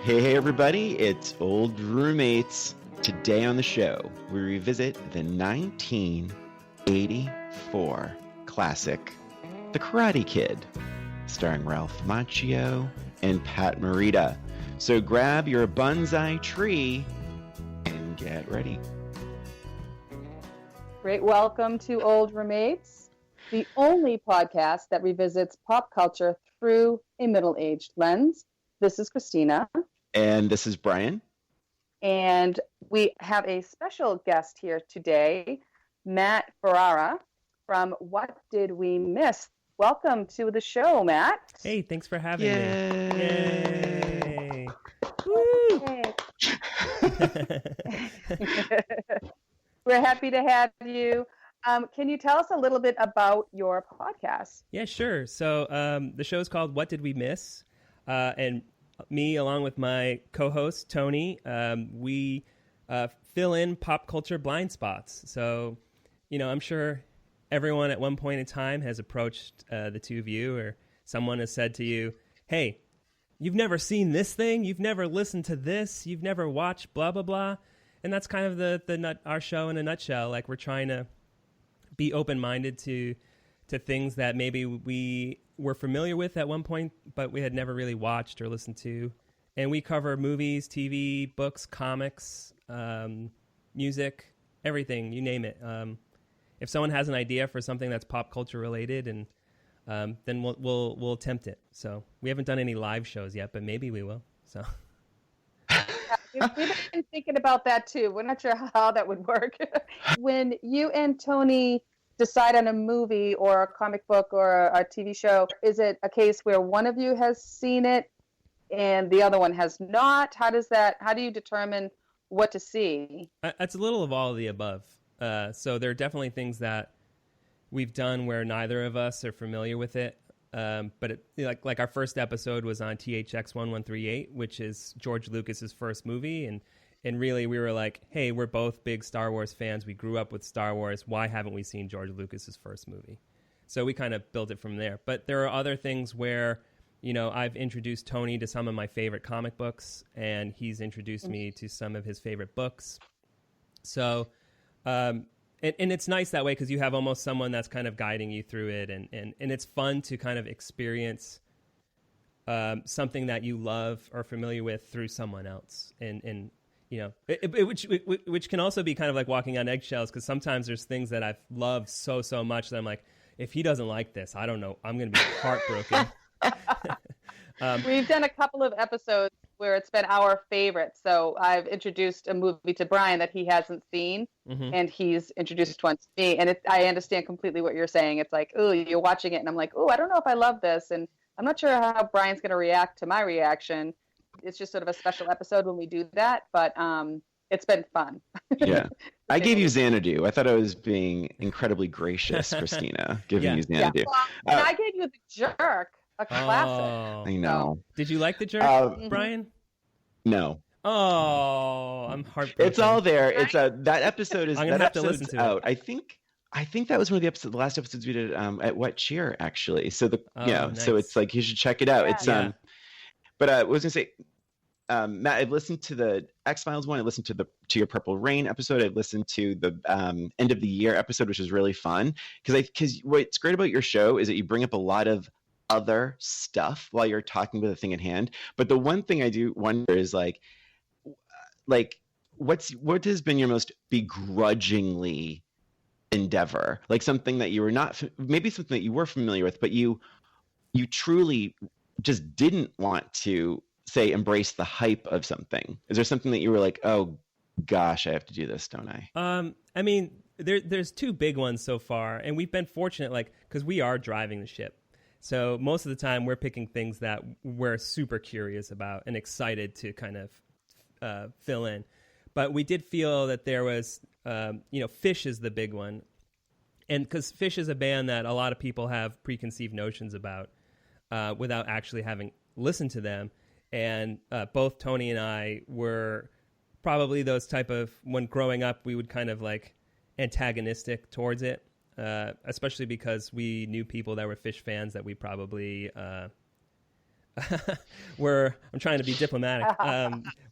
Hey, everybody, it's Old Roommates. Today on the show, we revisit the 1984 classic, The Karate Kid, starring Ralph Macchio and Pat Morita. So grab your bonsai tree and get ready. Great welcome to Old Roommates, the only podcast that revisits pop culture through a middle-aged lens. This is Christina. And this is Brian. And we have a special guest here today, Matt Ferrara from What Did We Miss? Welcome to the show, Matt. Hey, thanks for having me. Yay! Woo! We're happy to have you. Can you tell us a little bit about your podcast? Yeah, sure. So the show is called What Did We Miss? And me, along with my co-host, Tony, we fill in pop culture blind spots. So, I'm sure everyone at one point in time has approached the two of you, or someone has said to you, hey, you've never seen this thing, you've never listened to this, you've never watched blah, blah, blah. And that's kind of our show in a nutshell. Like, we're trying to be open-minded to things that maybe we were familiar with at one point, but we had never really watched or listened to. And we cover movies, TV, books, comics, music, everything, you name it. If someone has an idea for something that's pop culture related, and then we'll attempt it. So we haven't done any live shows yet, but maybe we will. So We've been thinking about that too. We're not sure how that would work. When you and Tony decide on a movie or a comic book or a TV show, is it a case where one of you has seen it and the other one has not? How do you determine what to see? It's a little of all of the above. So there are definitely things that we've done where neither of us are familiar with it. But like our first episode was on THX 1138, which is George Lucas's first movie. And really we were like, hey, we're both big Star Wars fans. We grew up with Star Wars. Why haven't we seen George Lucas's first movie? So we kind of built it from there. But there are other things where, I've introduced Tony to some of my favorite comic books, and he's introduced me to some of his favorite books. So, and it's nice that way because you have almost someone that's kind of guiding you through it. And it's fun to kind of experience something that you love or familiar with through someone else. And which can also be kind of like walking on eggshells, because sometimes there's things that I've loved so much that I'm like, if he doesn't like this, I don't know, I'm going to be heartbroken. We've done a couple of episodes where it's been our favorite. So I've introduced a movie to Brian that he hasn't seen, and he's introduced one to me. And I understand completely what you're saying. It's like, oh, you're watching it, and I'm like, oh, I don't know if I love this, and I'm not sure how Brian's going to react to my reaction. It's just sort of a special episode when we do that, but it's been fun. Yeah. I gave you Xanadu. I thought I was being incredibly gracious, Christina, giving you Xanadu. Yeah. Well, and I gave you The Jerk, a classic. I know. Did you like The Jerk, Brian? No. Oh, I'm heartbroken. It's all there. It's that episode is I'm gonna have to listen to out. it. I think that was one of the last episodes we did at What Cheer, actually. So nice. So it's like you should check it out. Yeah. It's But I was gonna say, Matt, I've listened to the X-Files one. I listened to your Purple Rain episode. I listened to the end of the year episode, which was really fun. Because what's great about your show is that you bring up a lot of other stuff while you're talking about the thing at hand. But the one thing I do wonder is like what has been your most begrudgingly endeavor? Like something that you were not, maybe something that you were familiar with, but you truly just didn't want to say embrace the hype of something. Is there something that you were like, oh gosh, I have to do this, don't I? I mean, there's two big ones so far, and we've been fortunate, like, because we are driving the ship. So most of the time we're picking things that we're super curious about and excited to kind of fill in. But we did feel that there was, Fish is the big one. And because Fish is a band that a lot of people have preconceived notions about without actually having listened to them. And both Tony and I were probably those type of, when growing up, we would kind of like antagonistic towards it, especially because we knew people that were Fish fans that we probably I'm trying to be diplomatic.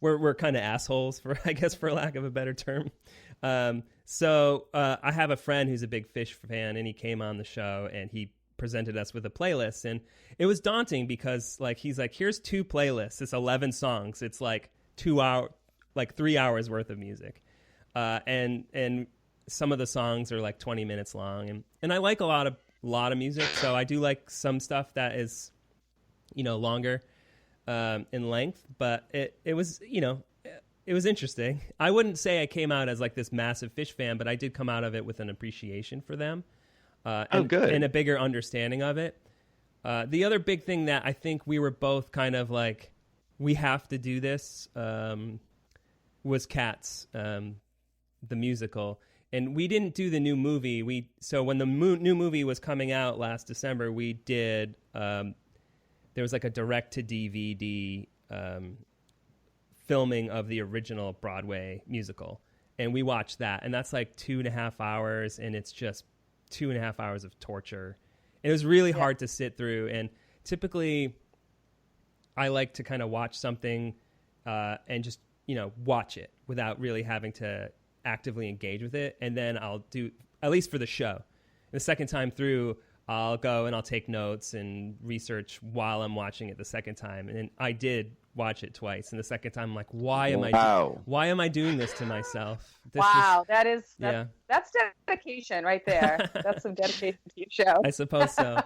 We're kind of assholes, for lack of a better term. So I have a friend who's a big Fish fan, and he came on the show and he presented us with a playlist, and it was daunting because he's like, here's 2 playlists. It's 11 songs. It's like 3 hours worth of music. And some of the songs are like 20 minutes long, and I like a lot of music. So I do like some stuff that is, longer, in length, but it was, it was interesting. I wouldn't say I came out as like this massive Fish fan, but I did come out of it with an appreciation for them. Good. And a bigger understanding of it. The other big thing that I think we were both kind of like, we have to do this, was Cats, the musical. And we didn't do the new movie. So when the new movie was coming out last December, we did, there was like a direct to DVD filming of the original Broadway musical. And we watched that. And that's like 2.5 hours. And it's just 2.5 hours of torture. It was really hard to sit through. And typically I like to kind of watch something and just, watch it without really having to actively engage with it. And then I'll do, at least for the show, the second time through, I'll go and I'll take notes and research while I'm watching it the second time. And I did watch it twice. And the second time I'm like, why am I doing this to myself? That's dedication right there. That's some dedication to your show. I suppose so.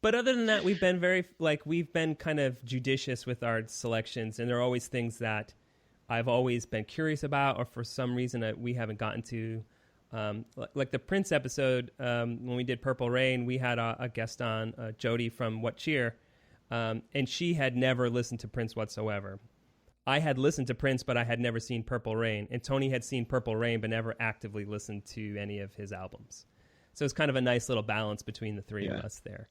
But other than that, we've been kind of judicious with our selections, and there are always things that I've always been curious about, or for some reason that we haven't gotten to. Like the Prince episode, when we did Purple Rain, we had a guest on, Jody from What Cheer, and she had never listened to Prince whatsoever. I had listened to Prince, but I had never seen Purple Rain, and Tony had seen Purple Rain, but never actively listened to any of his albums. So it's kind of a nice little balance between the three of us there.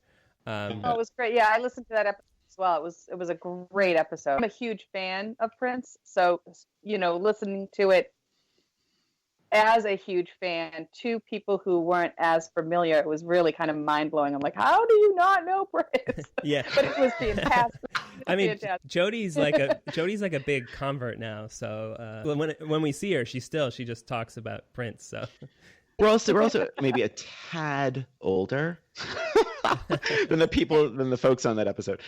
It was great. Yeah, I listened to that episode as well. It was a great episode. I'm a huge fan of Prince, so listening to it as a huge fan to people who weren't as familiar, it was really kind of mind-blowing. I'm like, how do you not know Prince? Yeah. But it was fantastic. Jody's like a big convert now. So when we see her, she just talks about Prince. So we're also maybe a tad older than the folks on that episode.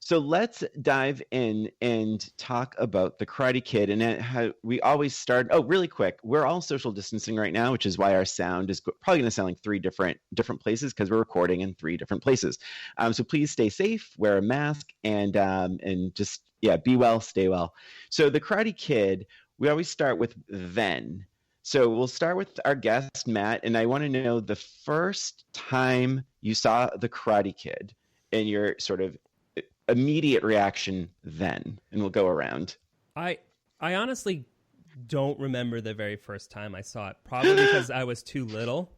So let's dive in and talk about the Karate Kid, and how we always start. Oh, really quick, we're all social distancing right now, which is why our sound is probably going to sound like 3 different places, because we're recording in 3 different places. So please stay safe, wear a mask, and just be well, stay well. So the Karate Kid, we always start with then. So we'll start with our guest Matt, and I want to know the first time you saw the Karate Kid and your sort of immediate reaction then, and we'll go around. I honestly don't remember the very first time I saw it, probably because I was too little.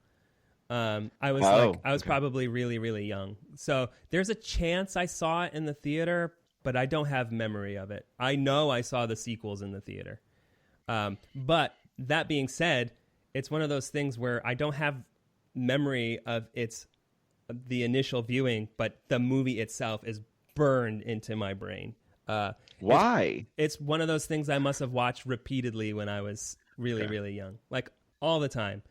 I was probably really, really young. So there's a chance I saw it in the theater, but I don't have memory of it. I know I saw the sequels in the theater. But that being said, it's one of those things where I don't have memory of the initial viewing, but the movie itself is burned into my brain. Why? It's one of those things I must have watched repeatedly when I was really, really young, like all the time.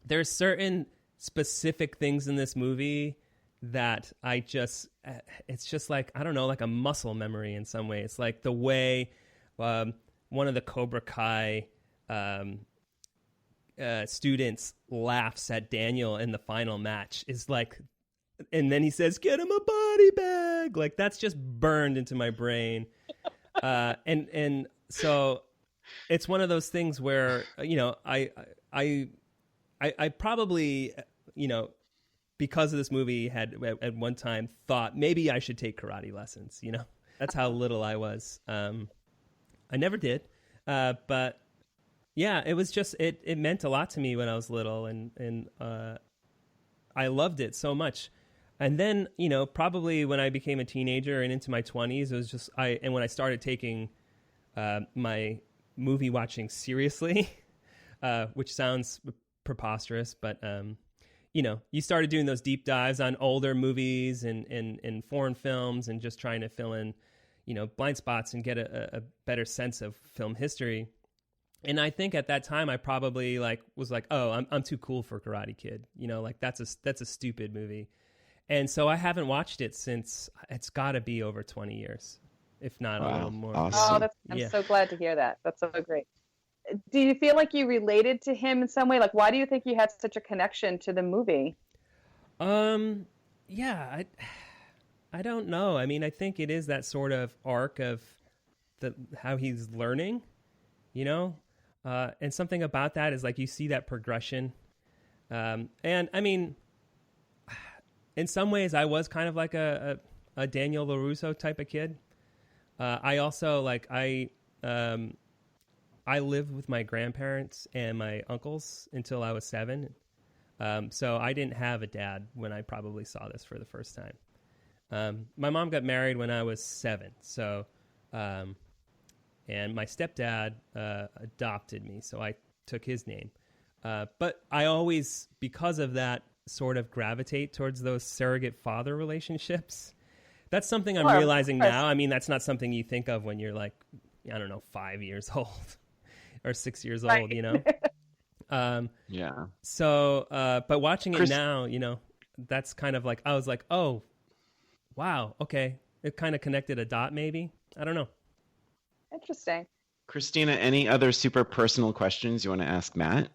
There's certain specific things in this movie that it's just like, I don't know, like a muscle memory in some way. It's like the way one of the Cobra Kai students laughs at Daniel in the final match is like, and then he says, "Get him a body bag." Like, that's just burned into my brain. And so it's one of those things where, I probably, because of this movie had at one time thought maybe I should take karate lessons, that's how little I was. I never did. But yeah, it was just, it meant a lot to me when I was little, and I loved it so much. And then, probably when I became a teenager and into my 20s, it was just, and when I started taking my movie watching seriously, which sounds preposterous, but, you started doing those deep dives on older movies and foreign films and just trying to fill in, blind spots and get a better sense of film history. And I think at that time I probably was like, oh, I'm too cool for Karate Kid. That's a stupid movie. And so I haven't watched it since. It's got to be over 20 years, if not a little more. Awesome. Oh, I'm so glad to hear that. That's so great. Do you feel like you related to him in some way? Like, why do you think you had such a connection to the movie? Yeah, I don't know. I mean, I think it is that sort of arc of how he's learning, and something about that is like you see that progression. And I mean, in some ways, I was kind of like a Daniel LaRusso type of kid. I also I lived with my grandparents and my uncles until I was 7. So I didn't have a dad when I probably saw this for the first time. My mom got married when I was 7. So, and my stepdad adopted me, so I took his name. But I always, because of that, sort of gravitate towards those surrogate father relationships. That's something I'm realizing now. I mean, that's not something you think of when you're like, I don't know, 5 years old or 6 years old, Yeah. So, but watching it now, that's kind of like, I was like, oh, wow, okay. It kind of connected a dot, maybe. I don't know. Interesting. Christina, any other super personal questions you want to ask Matt?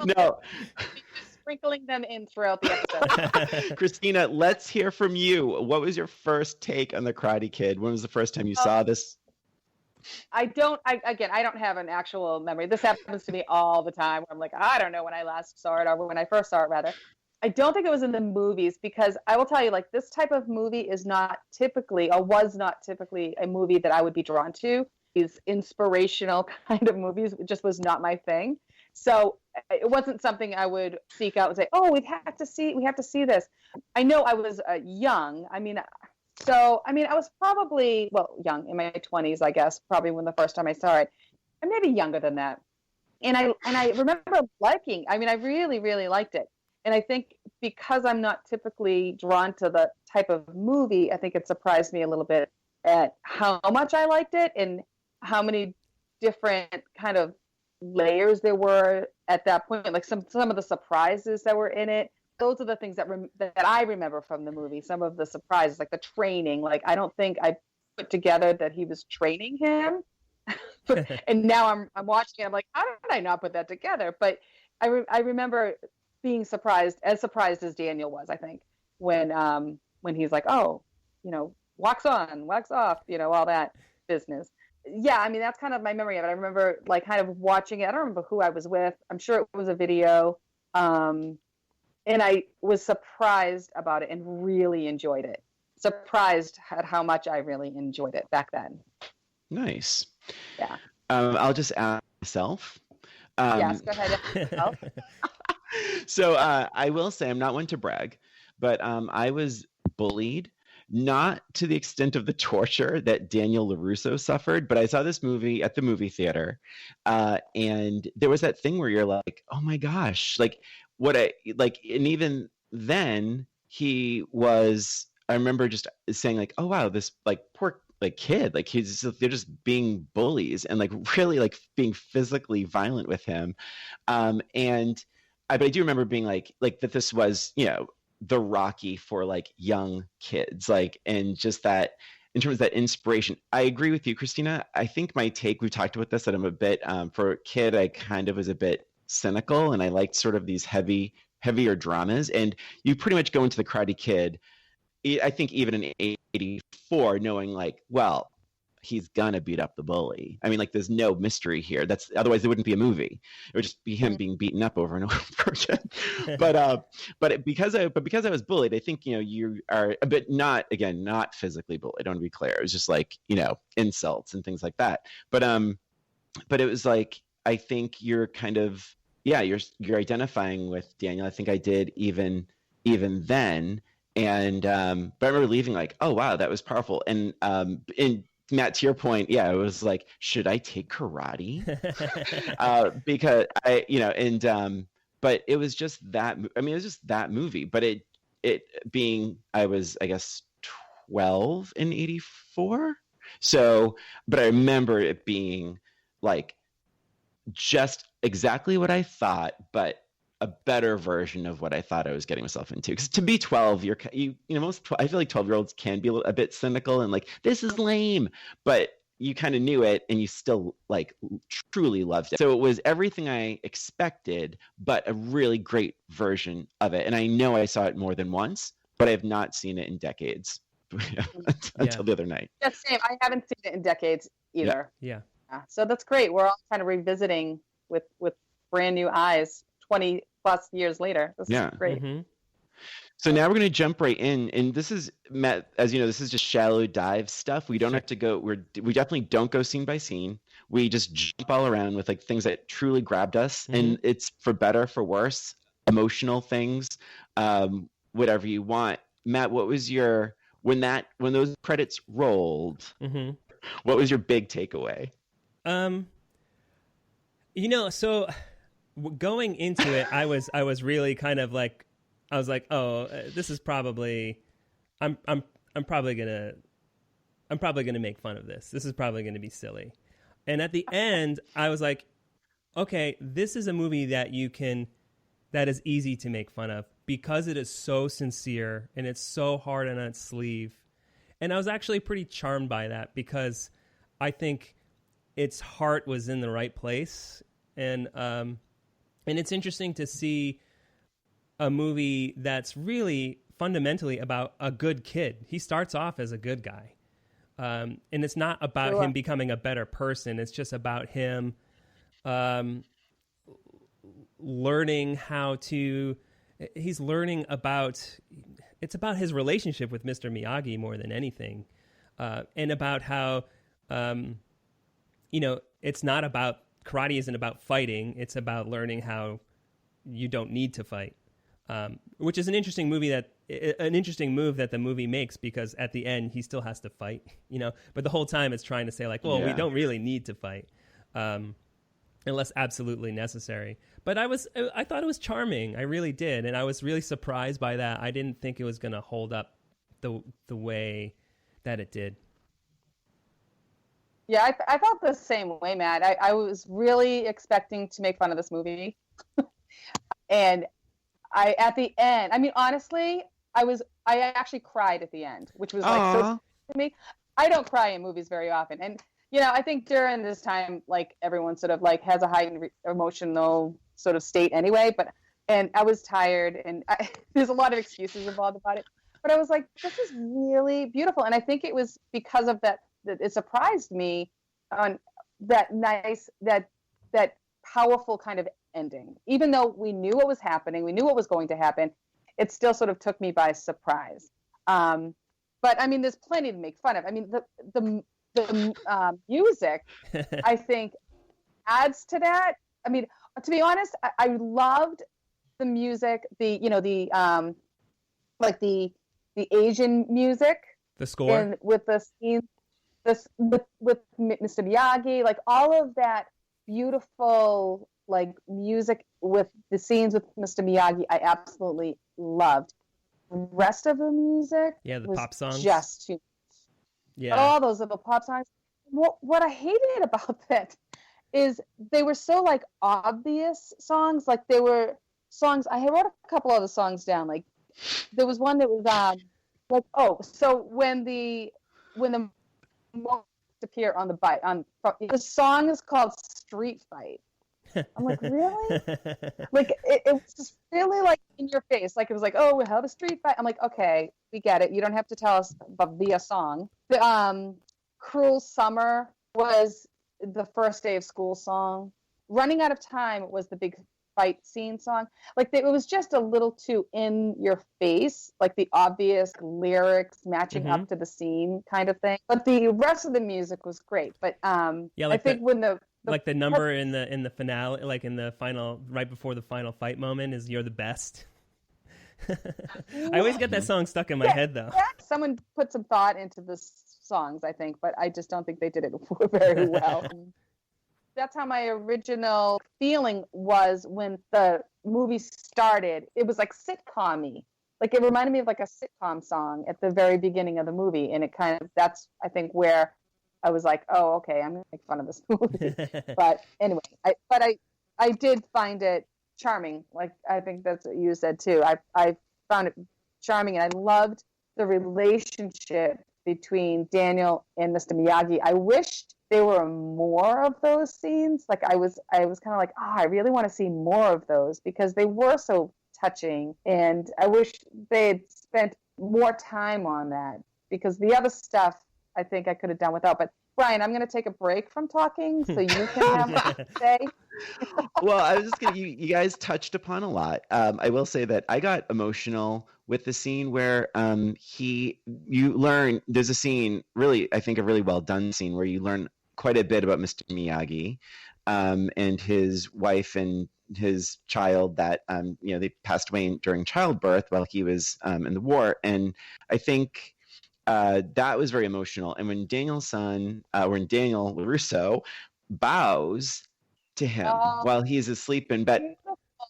No. Sprinkling them in throughout the episode. Christina, let's hear from you. What was your first take on the Karate Kid? When was the first time you saw this? I don't have an actual memory. This happens to me all the time where I'm like, I don't know when I last saw it or when I first saw it, rather. I don't think it was in the movies, because I will tell you, like, this type of movie is not typically, or was not typically, a movie that I would be drawn to. These inspirational kind of movies just was not my thing. So it wasn't something I would seek out and say, oh, we have to see this. I know I was young. I was probably, young, in my 20s, I guess, probably when the first time I saw it. And maybe younger than that. And I remember liking, I really, really liked it. And I think because I'm not typically drawn to the type of movie, I think it surprised me a little bit at how much I liked it and how many different kind of layers there were at that point. Like some of the surprises that were in it. Those are the things that I remember from the movie. Some of the surprises, like the training. Like, I don't think I put together that he was training him. And now I'm watching it. I'm like, how did I not put that together? But I remember being surprised as Daniel was, I think, when he's like, oh, wax on, wax off, all that business. Yeah, that's kind of my memory of it. I remember kind of watching it. I don't remember who I was with. I'm sure it was a video. And I was surprised about it and really enjoyed it. Surprised at how much I really enjoyed it back then. Nice. Yeah. I'll just ask myself. Yes, go ahead. Yourself. So I will say, I'm not one to brag, but I was bullied, not to the extent of the torture that Daniel LaRusso suffered, but I saw this movie at the movie theater, and there was that thing where you're like, oh my gosh, and even then he was, I remember just saying like, oh wow, this poor kid, they're just being bullies and really being physically violent with him, but I do remember being like that this was, the Rocky for young kids, and just that in terms of that inspiration. I agree with you, Christina. I think my take, we've talked about this, that I'm a bit, for a kid, I kind of was a bit cynical, and I liked sort of these heavier dramas. And you pretty much go into the Karate Kid, I think even in '84, knowing well, he's gonna beat up the bully. There's no mystery here. Otherwise it wouldn't be a movie. It would just be him being beaten up over and over again. But because I was bullied, I think you are a bit not physically bullied. I want to be clear. It was just insults and things like that. But it was I think you're kind of you're identifying with Daniel. I think I did even then. And but I remember leaving oh wow, that was powerful. And Matt, to your point, it was should I take karate? Because but it was just that. I mean, it was just that movie. But it being, I was, I guess, 12 in '84. So, but I remember it being like just exactly what I thought, but a better version of what I thought I was getting myself into. Because to be 12, you know, I feel like 12-year-olds can be a bit cynical and like, this is lame, but you kind of knew it and you still like truly loved it. So it was everything I expected, but a really great version of it. And I know I saw it more than once, but I have not seen it in decades until the other night. Yeah, same. I haven't seen it in decades either. Yeah. So that's great. We're all kind of revisiting with brand new eyes 20 plus years later. This is great. Mm-hmm. So now we're going to jump right in, and this is, Matt, as you know, this is just shallow dive stuff. We don't have to go, we definitely don't go scene by scene. We just jump all around with like things that truly grabbed us, and it's for better, for worse, emotional things, whatever you want. Matt, what was your, when those credits rolled, what was your big takeaway? You know, so going into it, I was really kind of like, I was like, oh, this is probably, I'm probably gonna make fun of this. This is probably gonna be silly. And at the end, I was like, okay, this is a movie that is easy to make fun of because it is so sincere and it's so hard on its sleeve. And I was actually pretty charmed by that because I think its heart was in the right place. And it's interesting to see a movie that's really fundamentally about a good kid. He starts off as a good guy. And it's not about him becoming a better person. It's just about him learning how to... He's learning about... It's about his relationship with Mr. Miyagi more than anything. And about how, you know, it's not about... Karate isn't about fighting. It's about learning how you don't need to fight. Which is an interesting move that the movie makes, because at the end he still has to fight, you know, but the whole time it's trying to say like, well, we don't really need to fight, unless absolutely necessary. But I thought it was charming. I really did. And I was really surprised by that. I didn't think it was going to hold up the way that it did. Yeah, I felt the same way, Matt. I was really expecting to make fun of this movie. And at the end, I mean, honestly, I actually cried at the end, which was like so for me. I don't cry in movies very often. And, you know, I think during this time, like everyone sort of like has a heightened emotional sort of state anyway, and I was tired and there's a lot of excuses involved about it, but I was like, this is really beautiful. And I think it was because of that it surprised me on that that powerful kind of ending. Even though we knew what was happening, we knew what was going to happen, it still sort of took me by surprise. But I mean, there's plenty to make fun of. I mean, the music, I think, adds to that. I mean, to be honest, I loved the music, like the Asian music, the score, and with the scenes, with Mr. Miyagi, like all of that beautiful like music with the scenes with Mr. Miyagi, I absolutely loved. The rest of the music, the was pop songs, just too much. Yeah, all those little pop songs. What I hated about that is they were so like obvious songs. Like they were songs. I wrote a couple other songs down. Like there was one that was so when the monks appear on the bike the song is called Street Fight. I'm like, really? Like it was just really like in your face. Like it was like, oh, we have a street fight. I'm like, okay, we get it. You don't have to tell us via song. The Cruel Summer was the first day of school song. Running Out of Time was the big fight scene song. Like it was just a little too in your face, like the obvious lyrics matching up to the scene kind of thing. But the rest of the music was great. But I think when the number in the finale, like in the final, right before the final fight moment, is "You're the Best." I always get that song stuck in my head, though. Yeah. Someone put some thought into the songs, I think, but I just don't think they did it very well. that's how my original feeling was when the movie started. It was like sitcom-y. Like it reminded me of like a sitcom song at the very beginning of the movie. And it kind of, that's, I think, where I was like, oh, okay, I'm going to make fun of this movie. But anyway, I did find it charming. Like, I think that's what you said too. I found it charming, and I loved the relationship between Daniel and Mr. Miyagi. I wished there were more of those scenes. Like I was kind of like, oh, I really want to see more of those because they were so touching, and I wish they had spent more time on that because the other stuff I think I could have done without. But Brian, I'm going to take a break from talking so you can have what to say. Well, I was just going to, you guys touched upon a lot. I will say that I got emotional with the scene where you learn, there's a scene, really, I think a really well done scene where you learn quite a bit about Mr. Miyagi and his wife and his child that, they passed away during childbirth while he was in the war. And I think that was very emotional. And when Daniel LaRusso bows to him while he's asleep in bed,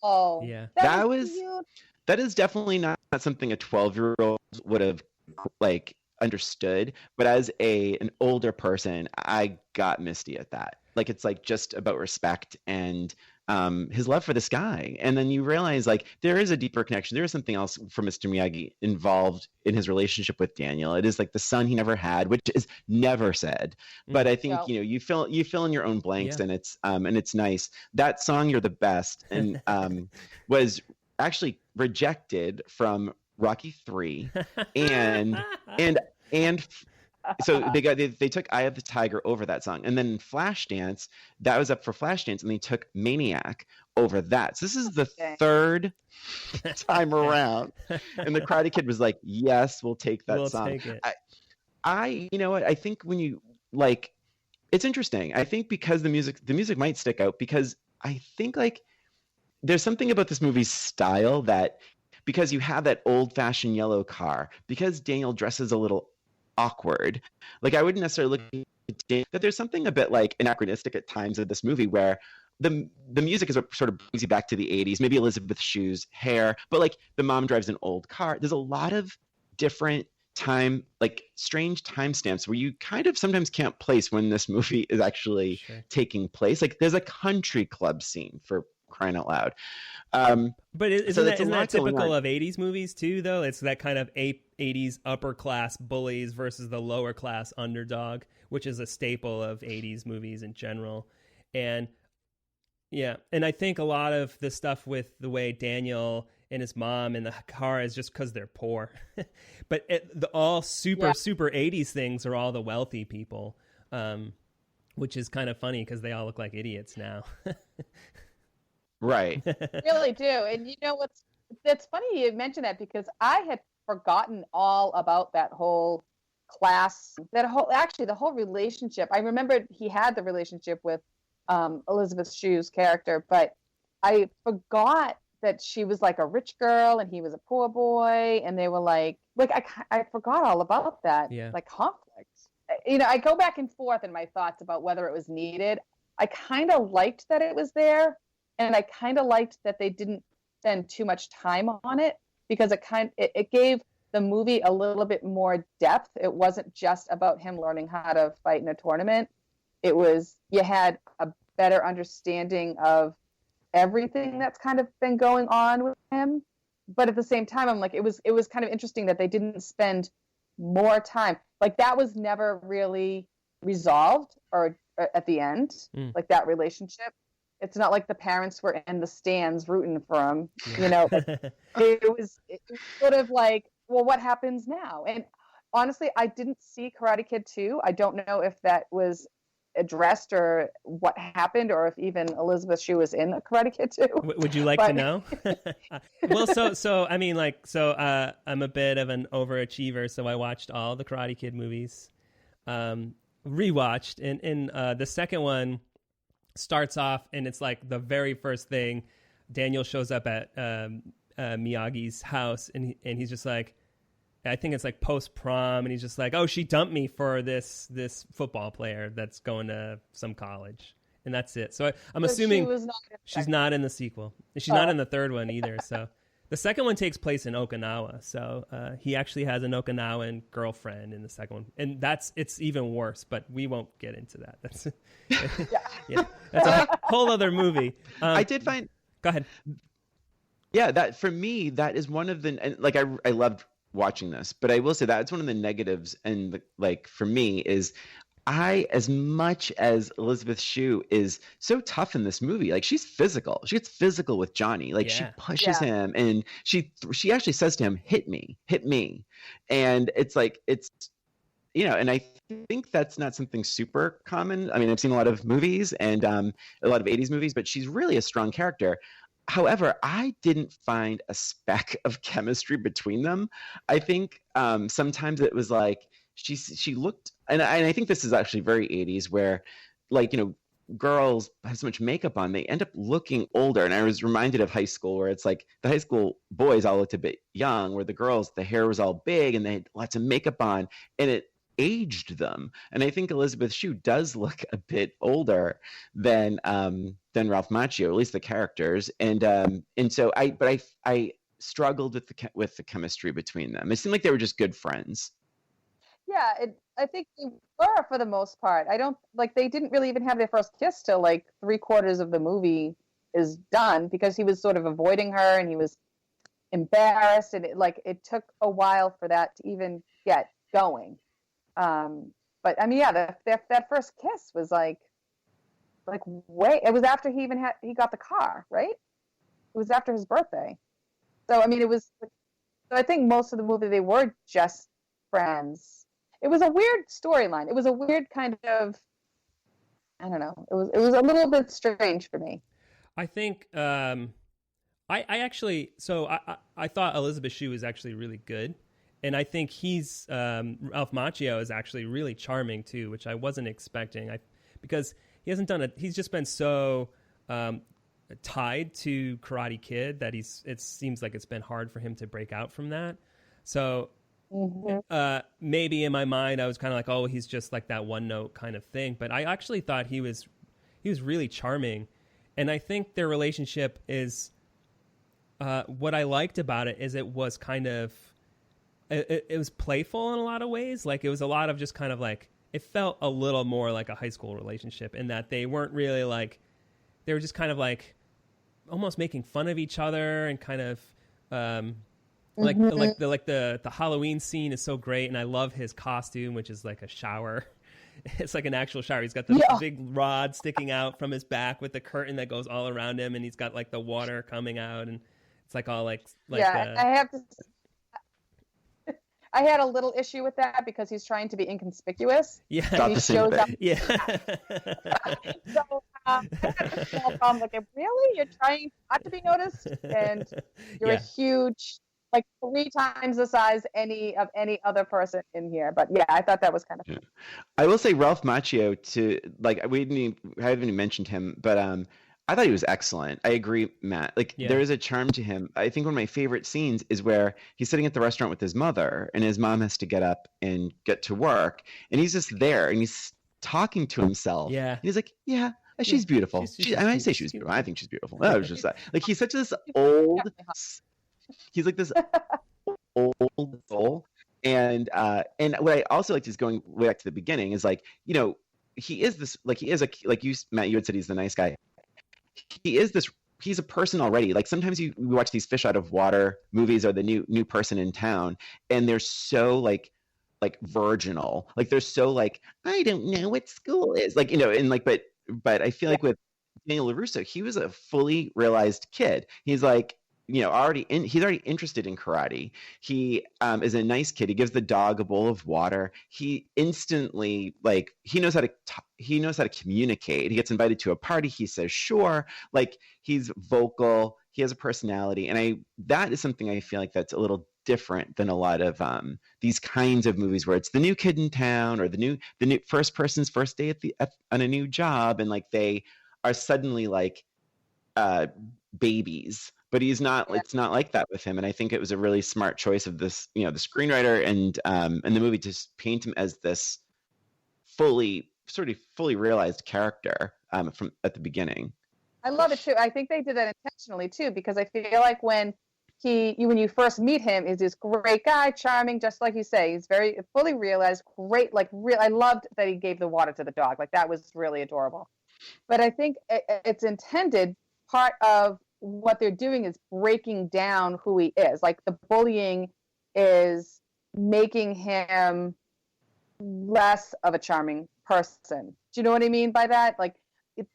yeah, that is definitely not something a 12-year-old would have like understood. But as an older person, I got misty at that. Like it's like just about respect and his love for this guy. And then you realize like there is a deeper connection. There is something else for Mr. Miyagi involved in his relationship with Daniel. It is like the son he never had, which is never said. But I think, you fill in your own blanks, and it's nice. That song, You're the Best, and was actually rejected from Rocky 3 and so they took Eye of the Tiger over that song. And then in Flashdance, that was up for Flashdance, and they took Maniac over that. So this is the third time around. And the Karate Kid was like, yes, we'll take that song. Take it. I you know what? I think when you like, it's interesting. I think because the music might stick out because I think like there's something about this movie's style that because you have that old-fashioned yellow car, because Daniel dresses a little awkward. Like I wouldn't necessarily look at that there's something a bit like anachronistic at times of this movie where the music is what sort of brings you back to the 80s, maybe Elizabeth Shue's hair, but like the mom drives an old car. There's a lot of different time, like strange timestamps where you kind of sometimes can't place when this movie is actually taking place. Like there's a country club scene for crying out loud. But isn't that typical of 80s movies too, though? It's that kind of 80s upper class bullies versus the lower class underdog, which is a staple of 80s movies in general. And I think a lot of the stuff with the way Daniel and his mom in the car is just because they're poor. But all super 80s things are all the wealthy people, which is kind of funny because they all look like idiots now. Right. Really do. And you know that's funny you mentioned that because I had forgotten all about that whole class, the whole relationship. I remembered he had the relationship with Elizabeth Shue's character, but I forgot that she was like a rich girl and he was a poor boy, and they were like I forgot all about that, like conflict. I go back and forth in my thoughts about whether it was needed. I kind of liked that it was there. And I kind of liked that they didn't spend too much time on it because it gave the movie a little bit more depth. It wasn't just about him learning how to fight in a tournament. It was, you had a better understanding of everything that's kind of been going on with him. But at the same time, I'm like, it was kind of interesting that they didn't spend more time. Like that was never really resolved or at the end, like that relationship. It's not like the parents were in the stands rooting for him, it was sort of like, well, what happens now? And honestly, I didn't see Karate Kid 2. I don't know if that was addressed or what happened, or if even Elizabeth Shue was in Karate Kid 2. Would you like to know? Well, I'm a bit of an overachiever, so I watched all the Karate Kid movies, rewatched, and the second one starts off, and it's like the very first thing, Daniel shows up at Miyagi's house, and he's just like, I think it's like post prom, and he's just like, oh, she dumped me for this football player that's going to some college, and that's it. So I'm assuming she's not in the sequel. She's not in the third one either. So the second one takes place in Okinawa. So he actually has an Okinawan girlfriend in the second one, and it's even worse. But we won't get into that. That's that's a whole other movie. I did find. Go ahead. Yeah, that for me, that is one of the, and like I loved watching this, but I will say that's one of the negatives. And like for me is, as much as Elizabeth Shue is so tough in this movie, like she's physical. She gets physical with Johnny. Like she pushes him, and she actually says to him, hit me. And it's like, and I think that's not something super common. I mean, I've seen a lot of movies and a lot of 80s movies, but she's really a strong character. However, I didn't find a speck of chemistry between them. I think sometimes it was like she looked, and I think this is actually very 80s, where like, girls have so much makeup on, they end up looking older. And I was reminded of high school, where it's like the high school boys all looked a bit young, where the girls, the hair was all big and they had lots of makeup on, and it aged them. And I think Elizabeth Shue does look a bit older than Ralph Macchio, at least the characters. And so I struggled with the chemistry between them. It seemed like they were just good friends. Yeah, I think they were for the most part. I don't like they didn't really even have their first kiss till like 3/4 of the movie is done, because he was sort of avoiding her and he was embarrassed, and it took a while for that to even get going. But I mean, yeah, that first kiss was like way. It was after he got the car, right? It was after his birthday. So I mean, it was. So I think most of the movie they were just friends. It was a weird storyline. It was a weird kind of. I don't know. It was a little bit strange for me. I think I actually I thought Elizabeth Shue was actually really good. And I think Ralph Macchio is actually really charming too, which I wasn't expecting. Because he hasn't done he's just been so tied to Karate Kid that it seems like it's been hard for him to break out from that. So maybe in my mind I was kind of like, oh, he's just like that one note kind of thing. But I actually thought he was really charming, and I think their relationship is what I liked about it is it was kind of. It was playful in a lot of ways. Like it was a lot of just kind of like, it felt a little more like a high school relationship, in that they weren't really like, they were just kind of like almost making fun of each other, and kind of like the Halloween scene is so great. And I love his costume, which is like a shower. It's like an actual shower. He's got the big rod sticking out from his back with the curtain that goes all around him. And he's got like the water coming out, and it's like all like I have to. I had a little issue with that because he's trying to be inconspicuous. Yeah, he shows up. Yeah. So I had a small problem. Like, really, you're trying not to be noticed, and you're a huge, like 3 times the size of any other person in here. But yeah, I thought that was kind of. Yeah. I will say Ralph Macchio I haven't even mentioned him, but I thought he was excellent. I agree, Matt. There is a charm to him. I think one of my favorite scenes is where he's sitting at the restaurant with his mother, and his mom has to get up and get to work, and he's just there, and he's talking to himself. Yeah. And he's like, yeah, she's beautiful. I say she was beautiful. I think she's beautiful. That was just that. Like, he's such this old. He's like this old soul, and what I also liked is going way back to the beginning is like, he is this, like, he is like you, Matt, you had said he's the nice guy. He's a person already. Like, sometimes we watch these fish out of water movies, or the new person in town, and they're so like virginal. Like, they're so like, I don't know what school is, like, and like, but I feel like with Daniel LaRusso, he was a fully realized kid. He's like, he's already interested in karate. He is a nice kid. He gives the dog a bowl of water. He instantly, like, he knows how to communicate. He gets invited to a party. He says, sure. Like, he's vocal. He has a personality. And that is something I feel like that's a little different than a lot of these kinds of movies where it's the new kid in town, or the new first person's first day on a new job. And like, they are suddenly like babies. But he's not. It's not like that with him, and I think it was a really smart choice of this, the screenwriter and the movie, to paint him as this fully realized character. from at the beginning. I love it too. I think they did that intentionally too, because I feel like when you first meet him, is this great guy, charming, just like you say. He's very fully realized, great, like real. I loved that he gave the water to the dog. Like that was really adorable. But I think it's intended. Part of what they're doing is breaking down who he is. Like the bullying is making him less of a charming person. Do you know what I mean by that? Like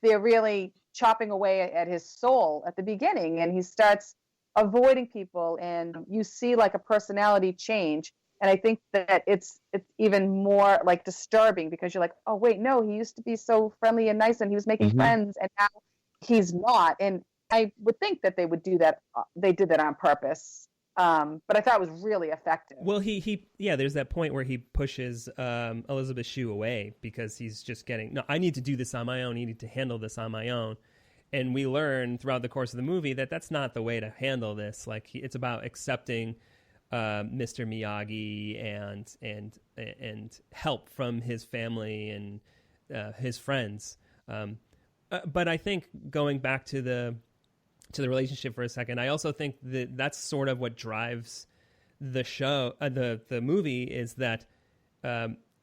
they're really chopping away at his soul at the beginning, and he starts avoiding people, and you see like a personality change. And I think that it's even more like disturbing, because you're like, oh wait, no, he used to be so friendly and nice and he was making friends, and now he's not. And I would think that they would do that. They did that on purpose. But I thought it was really effective. Well, there's that point where he pushes Elizabeth Shue away because he's just getting, no, I need to do this on my own. I need to handle this on my own. And we learn throughout the course of the movie that that's not the way to handle this. Like it's about accepting Mr. Miyagi and help from his family and his friends. But I think going back to the relationship for a second, I also think that that's sort of what drives the show, the movie, is that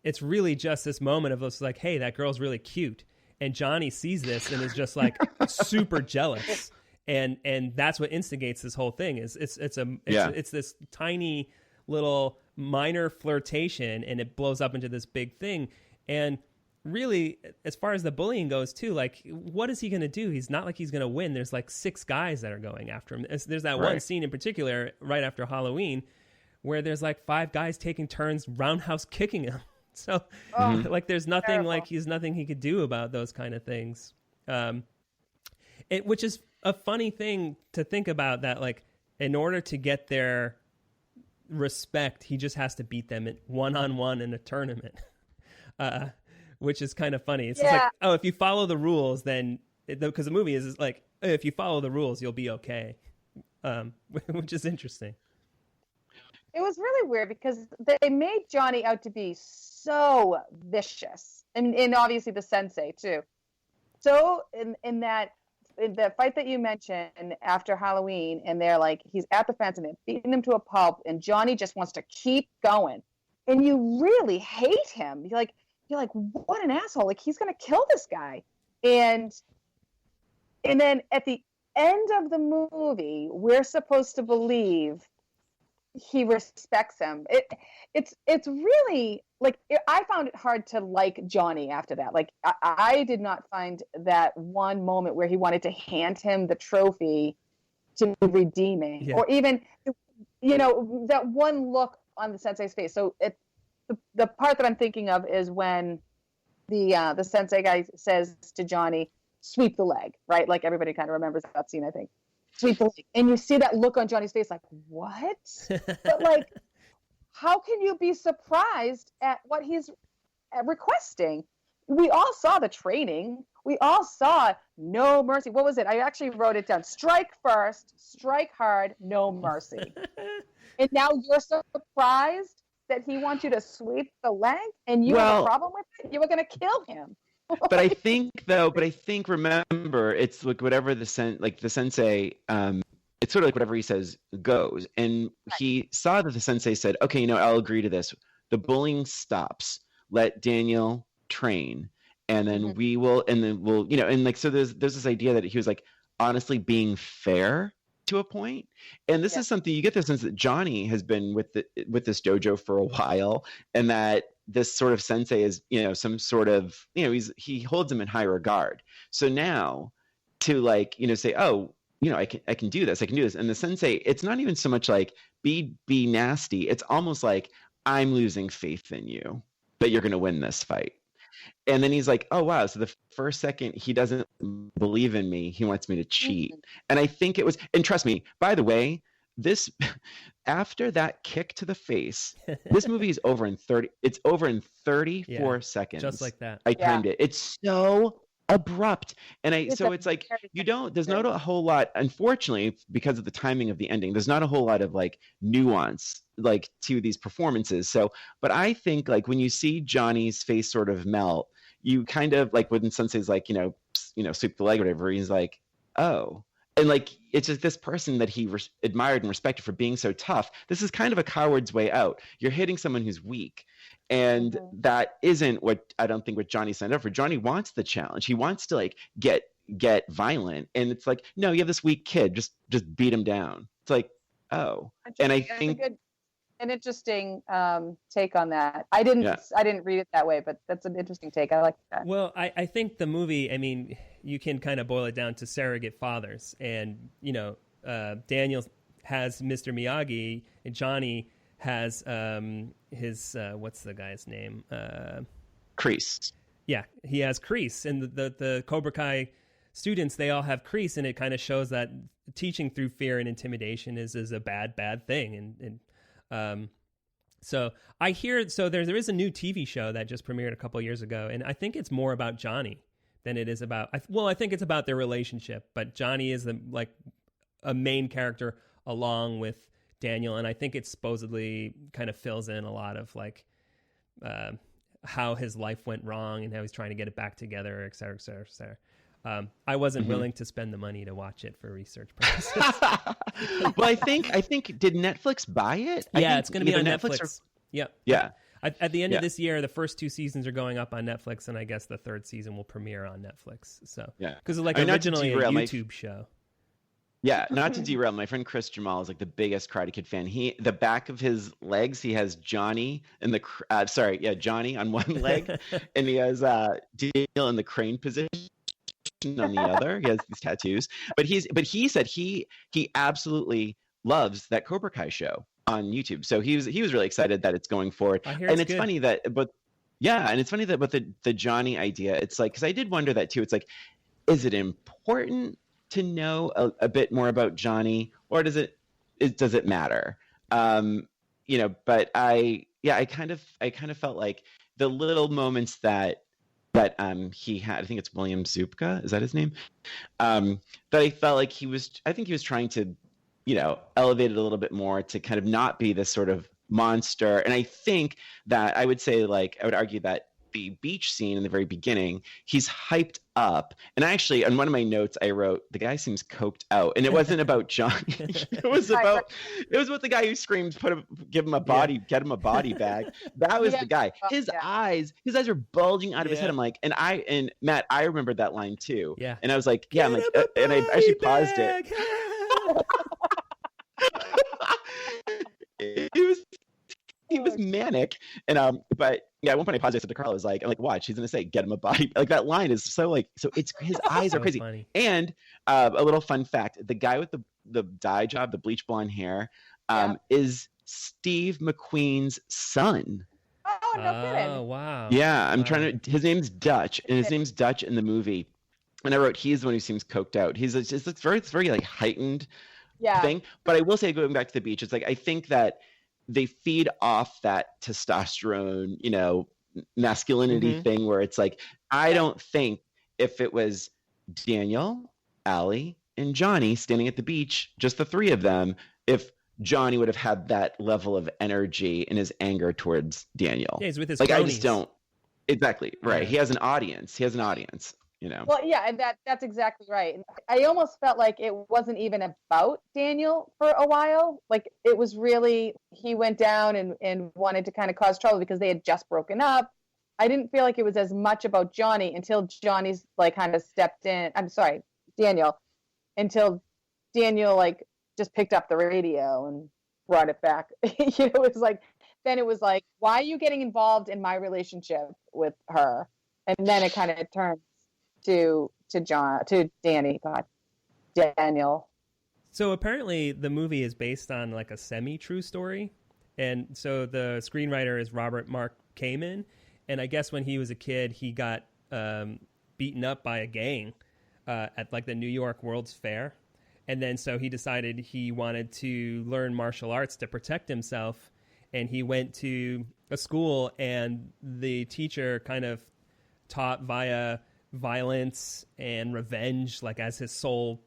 it's really just this moment of us like, hey, that girl's really cute. And Johnny sees this and is just like super jealous. And that's what instigates this whole thing. It's this tiny little minor flirtation, and it blows up into this big thing. And really, as far as the bullying goes too, like what is he going to do? He's not like he's going to win. There's like 6 guys that are going after him. There's that one scene in particular right after Halloween where there's like 5 guys taking turns roundhouse kicking him. So like there's nothing terrible. Like he's nothing he could do about those kind of things. Which is a funny thing to think about, that like in order to get their respect, he just has to beat them at 1-on-1 in a tournament. Which is kind of funny. It's just like, oh, if you follow the rules, then because the movie is like, if you follow the rules, you'll be okay. Which is interesting. It was really weird because they made Johnny out to be so vicious, and obviously the sensei too. So in the fight that you mentioned after Halloween, and they're like, he's at the fence and they're beating him to a pulp, and Johnny just wants to keep going, and you really hate him. You're like, what an asshole! Like he's gonna kill this guy, and then at the end of the movie, we're supposed to believe he respects him. It's really like, I found it hard to like Johnny after that. Like I did not find that one moment where he wanted to hand him the trophy to redeeming, or even that one look on the sensei's face. So the part that I'm thinking of is when the sensei guy says to Johnny, sweep the leg, right? Like everybody kind of remembers that scene, I think. Sweep the leg. And you see that look on Johnny's face, like, what? But like, how can you be surprised at what he's requesting? We all saw the training. We all saw no mercy. What was it? I actually wrote it down. Strike first, strike hard, no mercy. And now you're surprised that he wants you to sweep the leg, and you have a problem with it? You were going to kill him. But I think remember, it's like whatever the sensei, it's sort of like whatever he says goes. And he saw that the sensei said, okay, I'll agree to this. The bullying stops. Let Daniel train. And then we'll, and like, so there's this idea that he was like honestly being fair to a point. And this is something you get the sense that Johnny has been with this dojo for a while, and that this sort of sensei is, some sort of, he holds him in high regard. So now to like, say, oh, I can do this. I can do this. And the sensei, it's not even so much like be nasty. It's almost like, I'm losing faith in you, but you're going to win this fight. And then he's like, oh, wow. So the first second he doesn't believe in me, he wants me to cheat. And I think it was, and trust me, by the way, this, after that kick to the face, this movie is over in 34 seconds. Just like that. I timed it. It's so abrupt. And it's like, there's not a whole lot, unfortunately, because of the timing of the ending, there's not a whole lot of like nuance like to these performances. So, but I think like when you see Johnny's face sort of melt, you kind of like when Sensei's like, sweep the leg or whatever. He's like, oh. And like, it's just this person that he admired and respected for being so tough. This is kind of a coward's way out. You're hitting someone who's weak. And that isn't I don't think what Johnny signed up for. Johnny wants the challenge. He wants to like get violent. And it's like, no, you have this weak kid, just beat him down. It's like, oh. And I think an interesting take on that. I didn't read it that way, but that's an interesting take. I like that. Well, I think the movie, I mean, you can kind of boil it down to surrogate fathers. And, Daniel has Mr. Miyagi, and Johnny has his, what's the guy's name? Kreese. Yeah, he has Kreese. And the Cobra Kai students, they all have Kreese, and it kind of shows that teaching through fear and intimidation is a bad thing. And so I hear, there is a new TV show that just premiered a couple of years ago, and I think it's more about Johnny than it is about, I think it's about their relationship, but Johnny is a main character along with Daniel, and I think it supposedly kind of fills in a lot of like how his life went wrong and how he's trying to get it back together, et cetera, et cetera, et cetera. I wasn't willing to spend the money to watch it for research purposes. Well, I think did Netflix buy it? Yeah, it's going to be on Netflix. Yep. Yeah. At the end of this year, the first 2 seasons are going up on Netflix, and I guess the 3rd season will premiere on Netflix. So yeah, because like originally a YouTube show. Yeah, not to derail. My friend Chris Jamal is like the biggest Karate Kid fan. The back of his legs, he has Johnny in the Johnny on one leg, and he has Daniel in the crane position on the other. He has these tattoos, but he said he absolutely loves that Cobra Kai show on YouTube. So he was really excited that it's going forward. And it's funny that, but yeah, and it's funny that with the Johnny idea, it's like, because I did wonder that too. It's like, is it important to know a bit more about Johnny, or does it matter? But I kind of felt like the little moments that he had, I think it's William Zupka, is that his name? That I felt like he was trying to, elevate it a little bit more to kind of not be this sort of monster. And I think that I would argue that the beach scene in the very beginning, he's hyped up. And actually, on one of my notes, I wrote, the guy seems coked out. And it wasn't about Johnny. it was about the guy who screams, get him a body bag. That was the guy. His eyes are bulging out of his head. I'm like, and Matt, I remembered that line too. Yeah. And I was like, yeah, I'm like, and I actually paused it. He was manic, and but yeah, at one point I paused. I said to Carl, I'm like, watch, he's gonna say, "Get him a body." Like that line is so it's his eyes are crazy. Funny. And a little fun fact: the guy with the dye job, the bleach blonde hair, is Steve McQueen's son. Oh, no kidding! Oh, wow. Yeah, his name's Dutch, and his name's Dutch in the movie. And I wrote, he's the one who seems coked out. It's very like heightened thing. But I will say, going back to the beach, it's like I think that they feed off that testosterone, masculinity thing where it's like, I don't think if it was Daniel, Allie, and Johnny standing at the beach, just the 3 of them, if Johnny would have had that level of energy in his anger towards Daniel. Yeah, he's with his cronies. I cronies. just don't. Exactly. Right. Yeah. He has an audience. Well, yeah, and that's exactly right. And I almost felt like it wasn't even about Daniel for a while. Like it was really, he went down and wanted to kind of cause trouble because they had just broken up. I didn't feel like it was as much about Johnny until Johnny's like kind of stepped in. I'm sorry, Daniel, until Daniel like just picked up the radio and brought it back. It was like, why are you getting involved in my relationship with her? And then it kind of turned to Daniel. So apparently the movie is based on like a semi-true story. And so the screenwriter is Robert Mark Kamen. And I guess when he was a kid, he got beaten up by a gang at like the New York World's Fair. And then so he decided he wanted to learn martial arts to protect himself. And he went to a school, and the teacher kind of taught via violence and revenge, like as his sole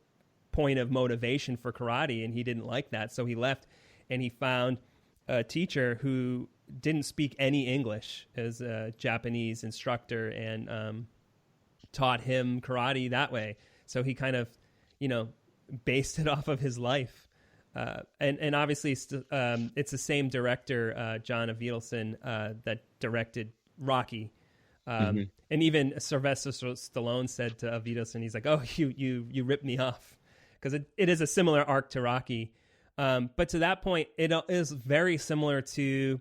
point of motivation for karate, and he didn't like that, so he left, and he found a teacher who didn't speak any English, as a Japanese instructor, and taught him karate that way. So he kind of, based it off of his life. And obviously it's the same director, John Avildsen, that directed Rocky. And even Sylvester Stallone said to Avildsen, he's like, "Oh, you ripped me off," because it is a similar arc to Rocky. But to that point, it is very similar to,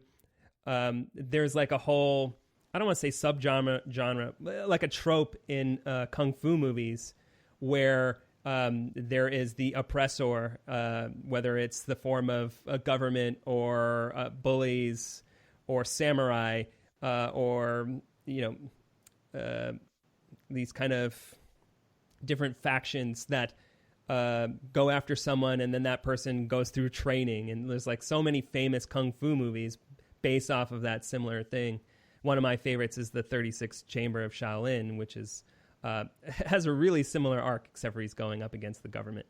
there's like a whole, I don't want to say genre, like a trope in kung fu movies where there is the oppressor, whether it's the form of a government or bullies or samurai, or these kind of different factions that go after someone, and then that person goes through training. And there's like so many famous kung fu movies based off of that similar thing. One of my favorites is the 36th Chamber of Shaolin, which is has a really similar arc, except for he's going up against the government.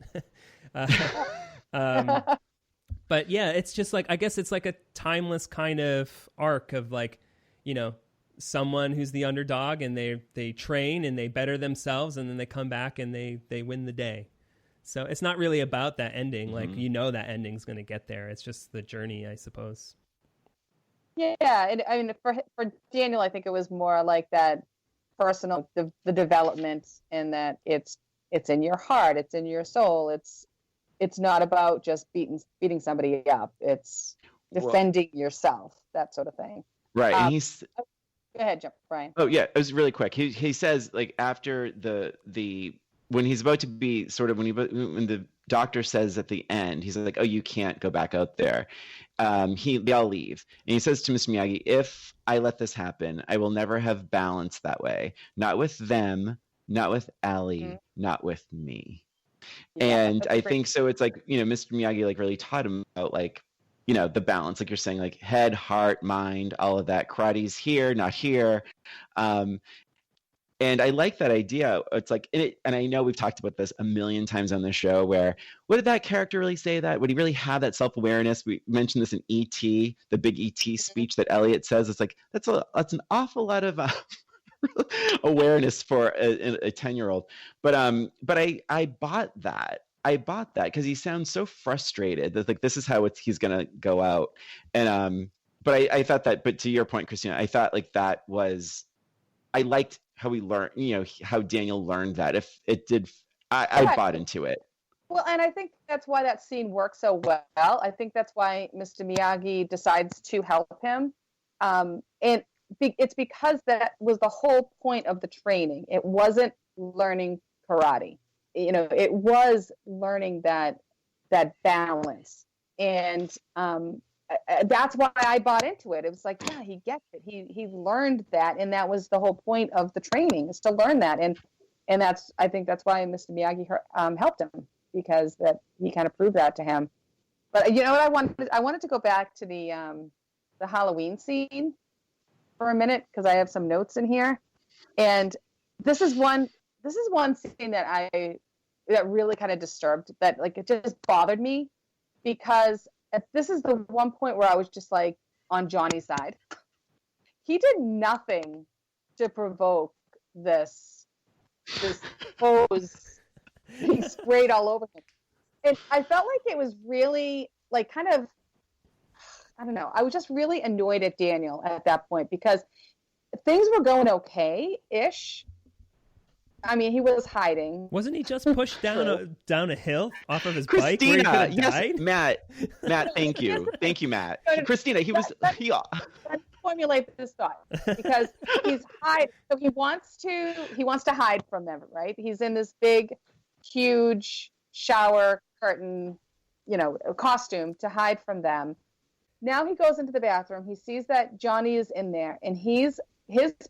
But yeah, it's just like, I guess it's like a timeless kind of arc of like, someone who's the underdog, and they train and they better themselves, and then they come back and they win the day. So it's not really about that ending. Like, that ending's going to get there. It's just the journey, I suppose. Yeah, and I mean, for Daniel, I think it was more like that personal, the development, and that it's in your heart, it's in your soul. It's not about just beating somebody up. It's defending yourself, that sort of thing. Right, and he's. Go ahead, Brian. Oh yeah, it was really quick. He says, like, after the when he's about to be sort of when the doctor says at the end, he's like, "Oh, you can't go back out there." They all leave, and he says to Mr. Miyagi, "If I let this happen, I will never have balance that way. Not with them, not with Allie, not with me." Yeah, and I think so. It's like, Mr. Miyagi like really taught him about like, the balance, like you're saying, like head, heart, mind, all of that. Karate's here, not here. And I like that idea. It's like, and I know we've talked about this a million times on the show, where, what did that character really say that? Would he really have that self-awareness? We mentioned this in E.T., the big E.T. speech that Elliot says. It's like, that's an awful lot of awareness for a 10-year-old. But I bought that. I bought that because he sounds so frustrated that like this is how he's gonna go out. And but I thought that. But to your point, Christina, I thought like that was. I liked how we learned, how Daniel learned that. If it did, I bought into it. Well, and I think that's why that scene works so well. I think that's why Mr. Miyagi decides to help him. And it's because that was the whole point of the training. It wasn't learning karate. It was learning that balance. And that's why I bought into it. It was like, yeah, he gets it. He learned that, and that was the whole point of the training, is to learn that. And I think that's why Mr. Miyagi helped him, because that he kind of proved that to him. But what I wanted to go back to the Halloween scene for a minute, because I have some notes in here, and this is one scene that really kind of disturbed, that like it just bothered me, because this is the one point where I was just like on Johnny's side. He did nothing to provoke this hose being sprayed all over him. And I felt like it was really like kind of, I don't know. I was just really annoyed at Daniel at that point, because things were going okay-ish. I mean, he was hiding. Wasn't he just pushed down a hill off of his bike? Christina, where he yes, died? Matt, thank you, Matt. Christina, Let's formulate this thought, because he's hide. So he wants to hide from them, right? He's in this big, huge shower curtain, costume to hide from them. Now he goes into the bathroom. He sees that Johnny is in there, and his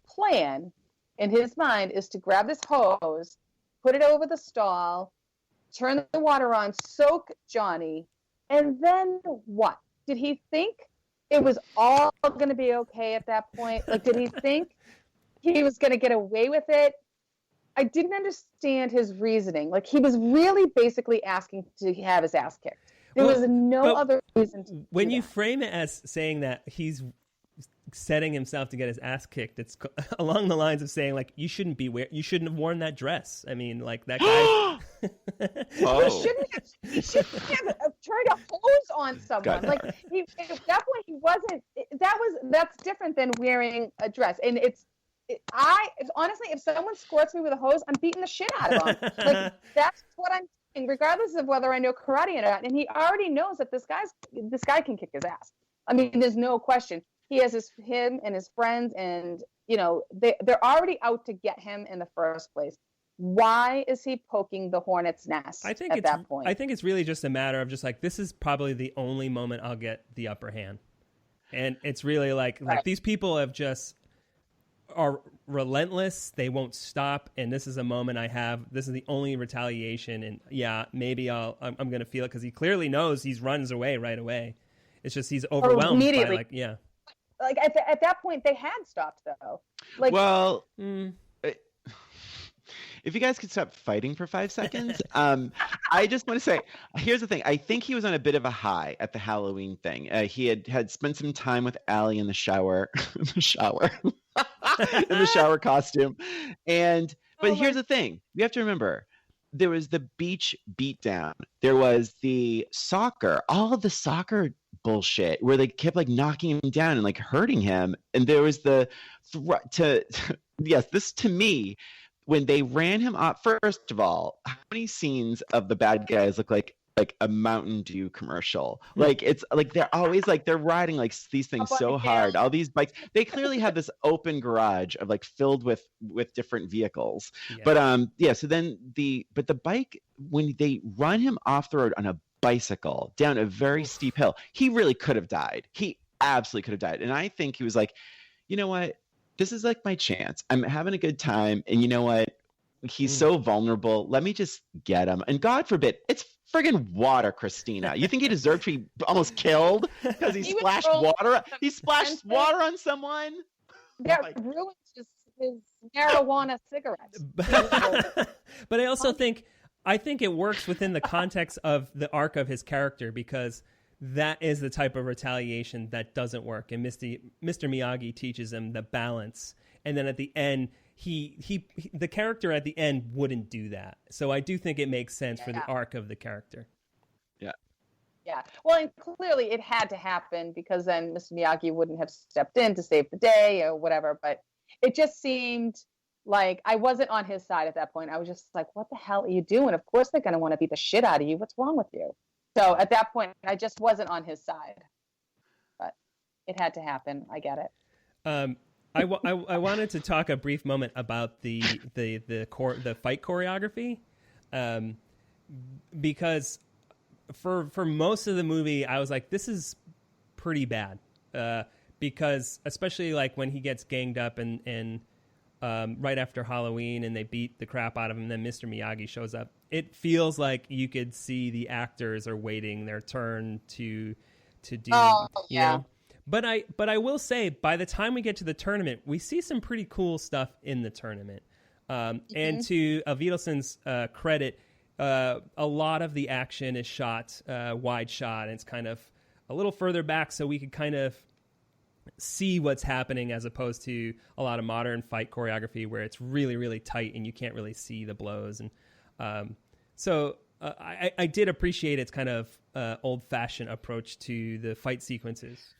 plan in his mind is to grab this hose, put it over the stall, turn the water on, soak Johnny, and then what? Did he think it was all going to be okay at that point? Like, did he think he was going to get away with it? I didn't understand his reasoning. Like, he was really basically asking to have his ass kicked. There was no other reason to when you frame it as saying that he's setting himself to get his ass kicked. It's along the lines of saying like, you shouldn't have worn that dress. I mean, like that guy. Oh. He shouldn't have tried to hose on someone. Like at that point he wasn't. That's different than wearing a dress. And honestly, if someone squirts me with a hose, I'm beating the shit out of them. Like that's what I'm saying, regardless of whether I know karate or not. And he already knows that this guy can kick his ass. I mean, there's no question. He has him and his friends, and they're already out to get him in the first place. Why is he poking the hornet's nest at that point? I think it's really just a matter of just like, this is probably the only moment I'll get the upper hand. And it's really like these people are relentless. They won't stop. And this is a moment I have. This is the only retaliation. And yeah, maybe I'm going to feel it, because he clearly knows he runs away right away. It's just he's overwhelmed immediately. by yeah. Like at that point, they had stopped though. Like, well, if you guys could stop fighting for 5 seconds, I just want to say, here's the thing. I think he was on a bit of a high at the Halloween thing. He had spent some time with Allie in the shower, in the shower costume, but here's the thing: you have to remember. There was the beach beatdown. There was the soccer, all of the soccer bullshit where they kept like knocking him down and like hurting him. And there was the this to me, when they ran him off, first of all, how many scenes of the bad guys look like a Mountain Dew commercial? Like it's like they're always like they're riding like these things so hard. All these bikes, they clearly have this open garage of like filled with different vehicles. Yeah. But so then the bike, when they run him off the road on a bicycle down a very steep hill, he really could have died. He absolutely could have died. And I think he was like, you know what? This is like my chance. I'm having a good time. And you know what? He's so vulnerable. Let me just get him. And God forbid, it's friggin' water, Christina. You think he deserved to be almost killed because he splashed water? He splashed water on someone? That ruins his marijuana cigarettes. But I also think it works within the context of the arc of his character, because that is the type of retaliation that doesn't work. And Mr. Miyagi teaches him the balance. And then at the end, the character at the end wouldn't do that. So I do think it makes sense for the arc of the character. Yeah. Well, and clearly it had to happen, because then Mr. Miyagi wouldn't have stepped in to save the day or whatever. But it just seemed like I wasn't on his side at that point. I was just like, what the hell are you doing? Of course they're going to want to beat the shit out of you. What's wrong with you? So at that point, I just wasn't on his side. But it had to happen. I get it. I wanted to talk a brief moment about the fight choreography, because for most of the movie I was like, this is pretty bad, because especially like when he gets ganged up and right after Halloween and they beat the crap out of him, and then Mr. Miyagi shows up. It feels like you could see the actors are waiting their turn to do. Oh, you know? But I will say, by the time we get to the tournament, we see some pretty cool stuff in the tournament. And to Avildsen's credit, a lot of the action is shot wide shot, and it's kind of a little further back, so we could kind of see what's happening, as opposed to a lot of modern fight choreography where it's really, really tight and you can't really see the blows. And so I did appreciate its kind of old-fashioned approach to the fight sequences.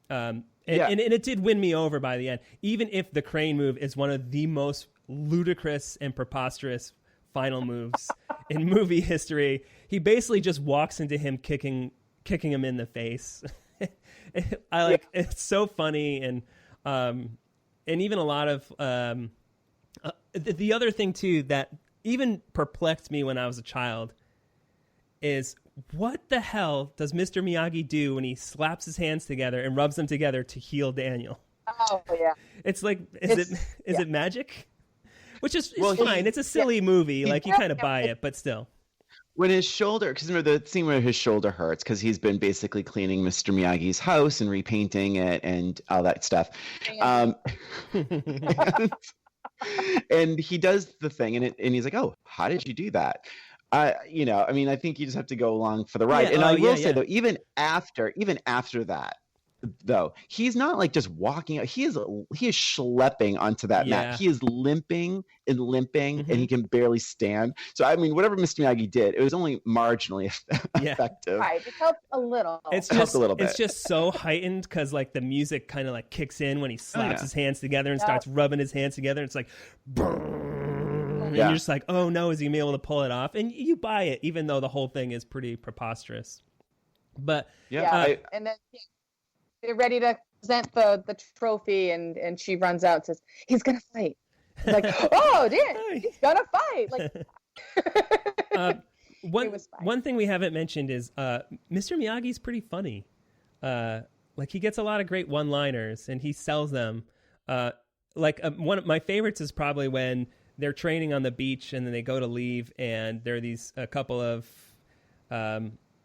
And it did win me over by the end, even if the crane move is one of the most ludicrous and preposterous final moves in movie history. He basically just walks into him kicking him in the face. It's so funny. And even a lot of the other thing too that even perplexed me when I was a child is, what the hell does Mr. Miyagi do when he slaps his hands together and rubs them together to heal Daniel? Oh yeah. It's like, is it magic? Which is fine. It's a silly movie. Like, you kind of buy it, but still. When his shoulder, because remember the scene where his shoulder hurts because he's been basically cleaning Mr. Miyagi's house and repainting it and all that stuff. And he does the thing, and he's like, "Oh, how did you do that?" I think you just have to go along for the ride. And I will say though, even after that, though. He's not like just walking out. He is schlepping onto that mat. He is limping and limping, and he can barely stand. So I mean, whatever Mr. Miyagi did, it was only marginally effective. Right, it helped a little. It's just a little bit. It's just so heightened because like the music kind of like kicks in when he slaps his hands together and starts rubbing his hands together. It's like, and you're just like, oh no, is he gonna be able to pull it off? And you buy it, even though the whole thing is pretty preposterous. But and then they're ready to present the trophy, and she runs out and says, "He's gonna fight." It's like, oh, dear, he's gonna fight. Like, one thing we haven't mentioned is Mr. Miyagi's pretty funny. Like he gets a lot of great one-liners, and he sells them. One of my favorites is probably when they're training on the beach, and then they go to leave, and there are a couple of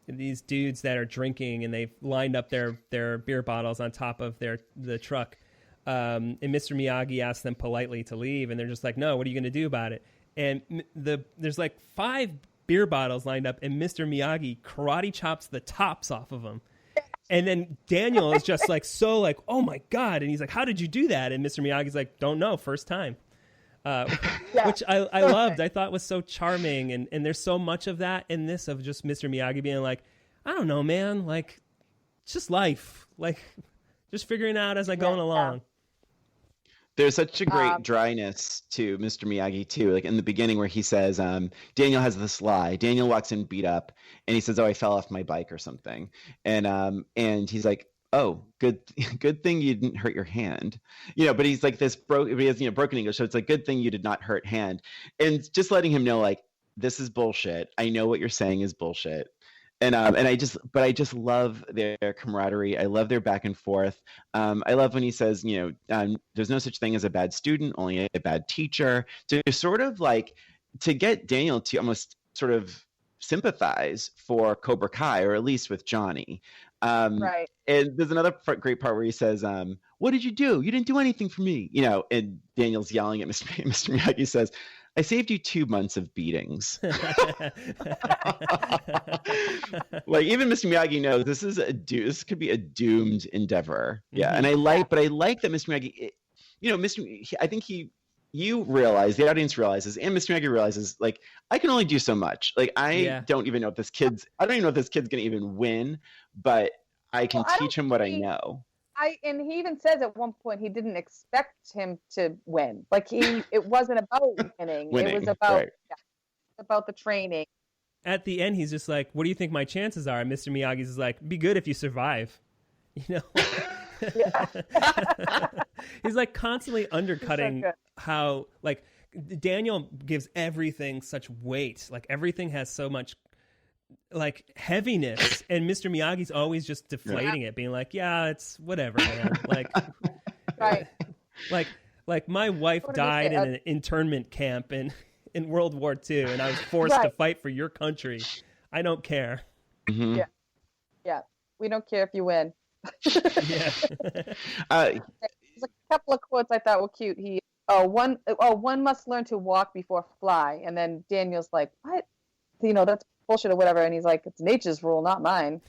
these dudes that are drinking, and they've lined up their beer bottles on top of the truck. And Mr. Miyagi asks them politely to leave, and they're just like, no, what are you going to do about it? And there's like 5 beer bottles lined up, and Mr. Miyagi karate chops the tops off of them. And then Daniel is just like, so like, oh my God. And he's like, how did you do that? And Mr. Miyagi's like, don't know, first time. Which I loved. I thought was so charming. And there's so much of that in this, of just Mr. Miyagi being like, I don't know, man. Like, it's just life. Like, just figuring out as I going along. There's such a great dryness to Mr. Miyagi too. Like in the beginning where he says, Daniel has this lie. Daniel walks in beat up, and he says, oh, I fell off my bike or something. And he's like, oh, good thing you didn't hurt your hand. But he's like this he has, broken English. So it's like, good thing you did not hurt hand. And just letting him know, like, this is bullshit. I know what you're saying is bullshit. And I just love their camaraderie. I love their back and forth. I love when he says, there's no such thing as a bad student, only a bad teacher. To sort of like to get Daniel to almost sort of sympathize for Cobra Kai, or at least with Johnny. Right. And there's another great part where he says, what did you do? You didn't do anything for me. And Daniel's yelling at Mr. Miyagi says, I saved you 2 months of beatings. Like even Mr. Miyagi knows this could be a doomed endeavor. Yeah. And I like that Mr. Miyagi, I think you realize, the audience realizes, and Mr. Miyagi realizes, like, I can only do so much. Like, I don't even know if this kid's going to even win, but I can teach him what I know. And he even says at one point he didn't expect him to win. Like it wasn't about winning. It was about the training. At the end, he's just like, what do you think my chances are? And Mr. Miyagi's is like, be good if you survive. He's like constantly undercutting how, like, Daniel gives everything such weight. Like everything has so much like heaviness, and Mr. Miyagi's always just deflating it, being like, yeah, it's whatever, man. Like, right. Like my wife died in an internment camp in World War II, and I was forced to fight for your country. I don't care. Mm-hmm. Yeah. We don't care if you win. Yeah. There's a couple of quotes I thought were cute. One must learn to walk before fly, and then Daniel's like, what? That's bullshit or whatever, and he's like, it's nature's rule, not mine.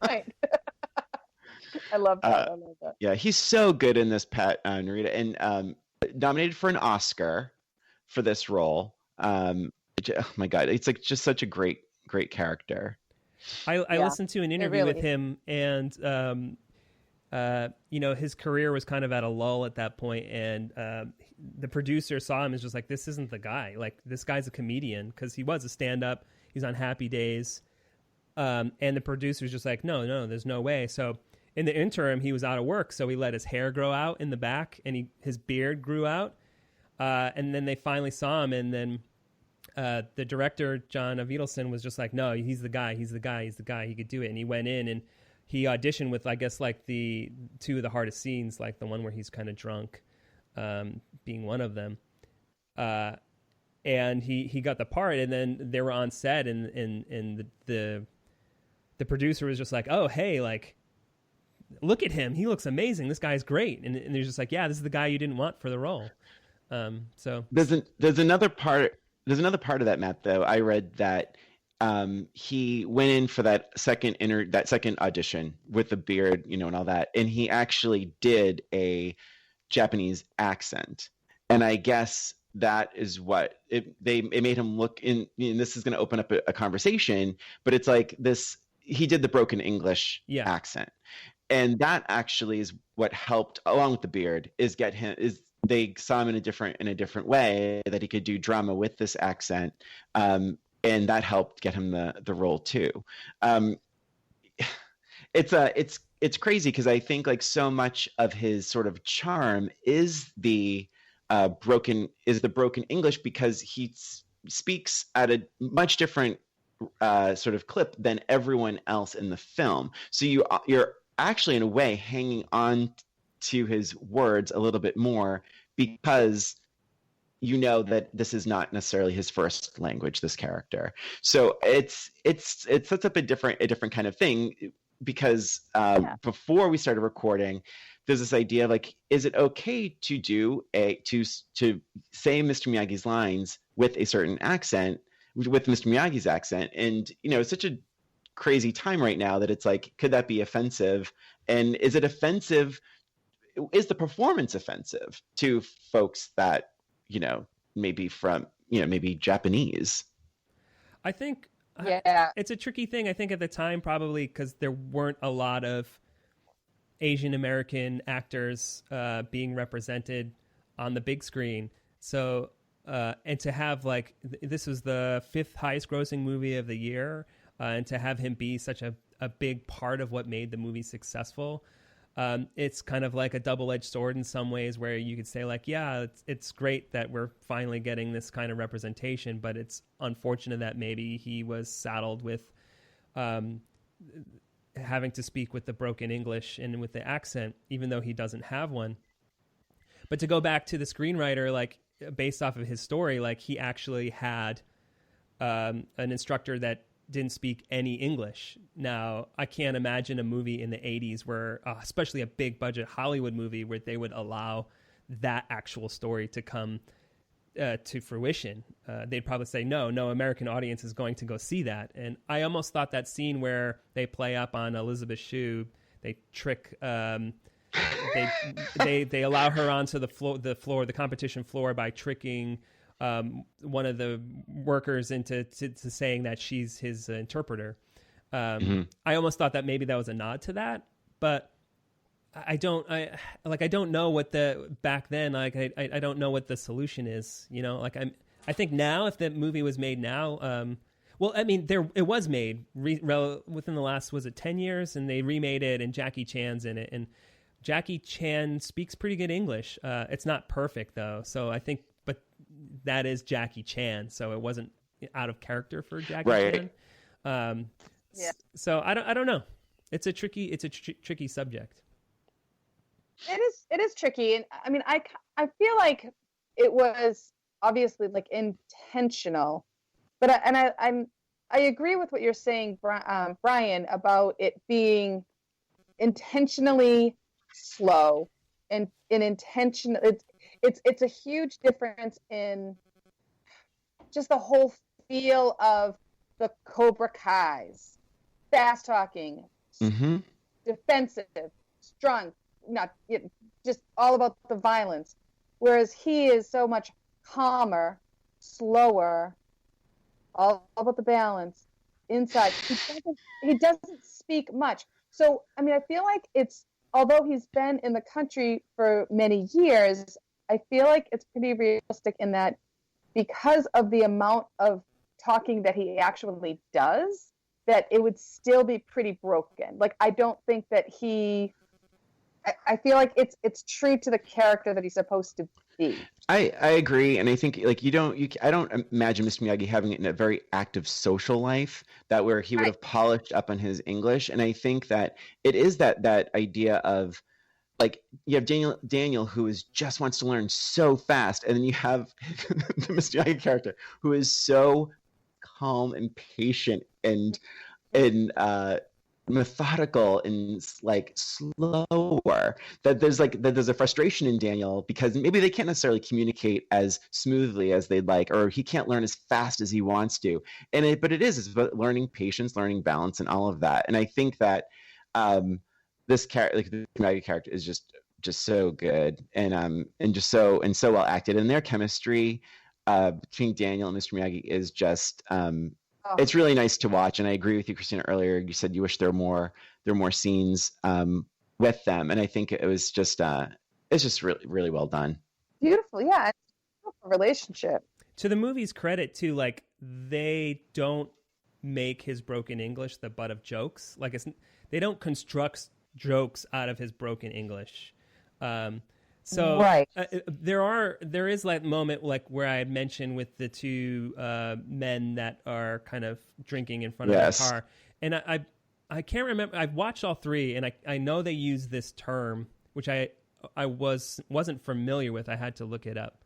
Right. I love that. Yeah, he's so good in this, Pat, Narita, and nominated for an Oscar for this role. Oh my God, it's like just such a great character. I listened to an interview with him, and his career was kind of at a lull at that point, and the producer saw him as just like, this isn't the guy. Like, this guy's a comedian, because he was a stand-up. He's on Happy Days. And the producer's just like, no, there's no way. So in the interim, he was out of work, so he let his hair grow out in the back, and his beard grew out. And then they finally saw him, and then the director, John Avildsen, was just like, no, he's the guy. He could do it. And he went in, and he auditioned with, I guess, like the 2 of the hardest scenes, like the one where he's kind of drunk, being one of them. And he got the part, and then they were on set, and the producer was just like, oh, hey, like, look at him. He looks amazing. This guy's great. And they're just like, yeah, this is the guy you didn't want for the role. So there's another part of that, Matt, though. I read that he went in for that second audition with the beard, and all that, and he actually did a Japanese accent, and I guess that is what it made him look in. This is going to open up a conversation, but it's like this. He did the broken English accent, and that actually is what helped, along with the beard, is get him is. They saw him in a different way, that he could do drama with this accent, and that helped get him the role too. It's crazy because I think like so much of his sort of charm is the broken English, because he speaks at a much different sort of clip than everyone else in the film. So you're actually in a way hanging on to his words a little bit more, because that this is not necessarily his first language, this character. So it sets up a different kind of thing, because before we started recording, there's this idea of like, is it okay to do to say Mr. Miyagi's lines with a certain accent, with Mr. Miyagi's accent? And it's such a crazy time right now that it's like, could that be offensive? And is it offensive? Is the performance offensive to folks that maybe from maybe Japanese? I think it's a tricky thing. I think at the time, probably because there weren't a lot of Asian American actors being represented on the big screen. So and to have like this was the 5th highest grossing movie of the year, and to have him be such a big part of what made the movie successful. It's kind of like a double-edged sword in some ways, where you could say like, yeah, it's great that we're finally getting this kind of representation, but it's unfortunate that maybe he was saddled with having to speak with the broken English and with the accent, even though he doesn't have one. But to go back to the screenwriter, like based off of his story, like he actually had an instructor that didn't speak any English. Now, I can't imagine a movie in the 80s where, especially a big budget Hollywood movie, where they would allow that actual story to come to fruition. They'd probably say, no American audience is going to go see that. And I almost thought that scene where they play up on Elizabeth Shue, they trick, they allow her onto the competition floor by tricking one of the workers into saying that she's his interpreter. I almost thought that maybe that was a nod to that, but I don't know what back then, like, I don't know what the solution is, I think now, if the movie was made now, well, I mean, it was made within the last, was it 10 years? And they remade it, and Jackie Chan's in it, and Jackie Chan speaks pretty good English. It's not perfect though. So I think, but that is Jackie Chan, so it wasn't out of character for Jackie Chan. So I don't know. It's a tricky subject. It is tricky, and I mean, I feel like it was obviously like intentional, but I agree with what you're saying, Brian, about it being intentionally slow and intentional. It's a huge difference in just the whole feel of the Cobra Kai's. Fast talking, defensive, strong, just all about the violence. Whereas he is so much calmer, slower, all about the balance inside. He doesn't speak much. So, I mean, I feel like although he's been in the country for many years, I feel like it's pretty realistic in that, because of the amount of talking that he actually does, that it would still be pretty broken. Like, I don't think that I feel like it's true to the character that he's supposed to be. I agree, and I think like I don't imagine Mr. Miyagi having it in a very active social life where he would have polished up on his English. And I think that it is that idea of, like, you have Daniel who just wants to learn so fast, and then you have the Mr. Miyagi character who is so calm and patient and methodical and like slower, that there's a frustration in Daniel because maybe they can't necessarily communicate as smoothly as they'd like, or he can't learn as fast as he wants to. But it's about learning patience, learning balance, and all of that. And I think that this character, like the Miyagi character, is just so good and so well acted, and their chemistry between Daniel and Mr. Miyagi is just it's really nice to watch. And I agree with you, Christina, earlier. You said you wish there were more scenes with them, and I think it's just really, really well done. Beautiful, yeah. It's a beautiful relationship. To the movie's credit, too, like they don't make his broken English the butt of jokes. Like they don't construct jokes out of his broken English. So right. There is that moment like where I had mentioned with the two men that are kind of drinking in front of the car, and I can't remember. I've watched all three, and I know they use this term, which I wasn't familiar with. I had to look it up.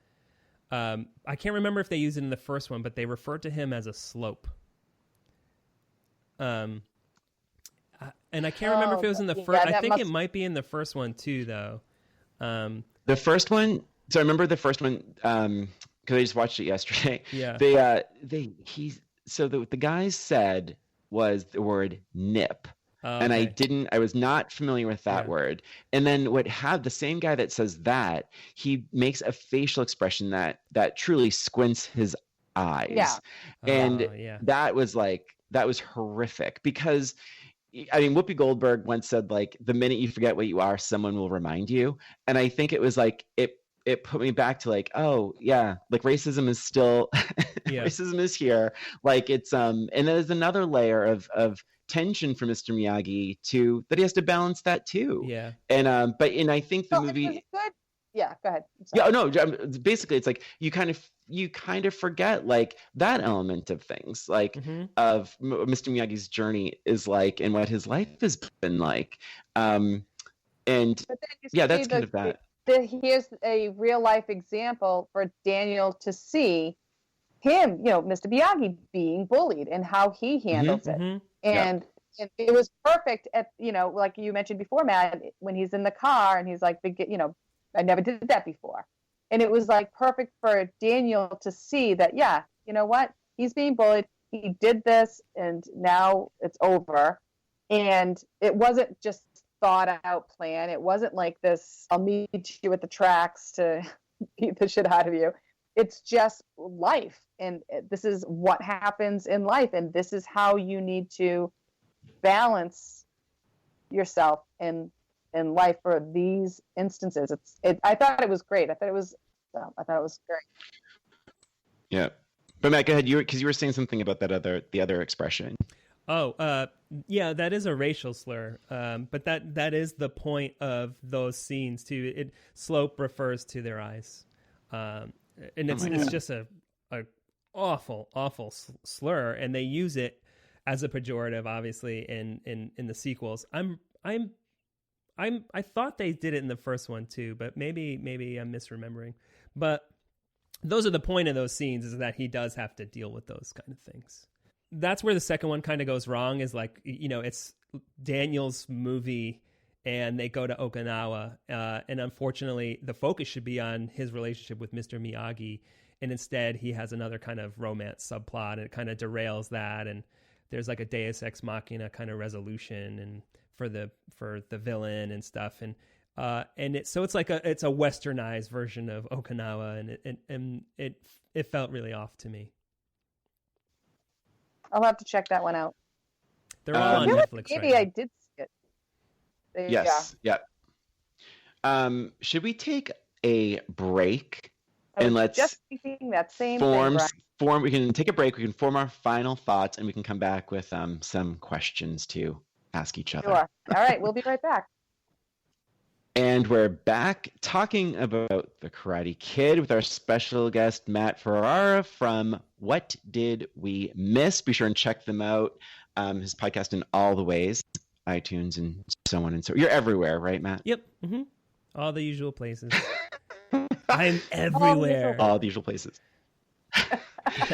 I can't remember if they used it in the first one, but they referred to him as a slope. And I can't remember if it was in the first. I think it might be in the first one too, though. The first one. So I remember the first one because I just watched it yesterday. Yeah. The guys said was the word nip. And I was not familiar with that word. And then the same guy that says that, he makes a facial expression that truly squints his eyes. Yeah. And that was horrific because, I mean, Whoopi Goldberg once said, like, the minute you forget what you are, someone will remind you. And I think it was like, it put me back to like, oh yeah, like racism is still, racism is here. Like it's, and there's another layer of tension for Mr. Miyagi too, that he has to balance that too. Yeah. And, I think the movie. It was good. Yeah, go ahead. Yeah, no, basically it's like you kind of forget like that element of things, like of Mr. Miyagi's journey is like, and what his life has been like. And that's kind of that. Here's a real life example for Daniel to see him, Mr. Miyagi being bullied and how he handles it. And it was perfect at, like you mentioned before, Matt, when he's in the car and he's like, I never did that before. And it was like perfect for Daniel to see that, you know what? He's being bullied. He did this and now it's over. And it wasn't just thought out plan. It wasn't like this, I'll meet you at the tracks to beat the shit out of you. It's just life. And this is what happens in life. And this is how you need to balance yourself in life for these instances. I thought it was great. I thought it was great. Yeah. But Matt, go ahead. Because you were saying something about the other expression. Oh, yeah, that is a racial slur. But that is the point of those scenes too. Slope refers to their eyes. And it's just a awful slur, and they use it as a pejorative, obviously, in the sequels. I thought they did it in the first one too, but maybe I'm misremembering. But those are the point of those scenes, is that he does have to deal with those kind of things. That's where the second one kind of goes wrong, is like, it's Daniel's movie and they go to Okinawa. And unfortunately, the focus should be on his relationship with Mr. Miyagi. And instead, he has another kind of romance subplot, and it kind of derails that. And there's like a Deus Ex Machina kind of resolution and for the villain and stuff. And it's like it's a westernized version of Okinawa, and it felt really off to me. I'll have to check that one out. They're all on Netflix. Maybe right I did see it. Yes. Yeah. Should we take a break and let's just thinking that same form? Thing, we can take a break. We can form our final thoughts, and we can come back with some questions to ask each other. Sure. All right. We'll be right back. And we're back talking about The Karate Kid with our special guest, Matt Ferrara from What Did We Miss? Be sure and check them out. His podcast in all the ways, iTunes and so on and so on. You're everywhere, right, Matt? Yep. Mm-hmm. All the usual places. I'm everywhere. All the usual places.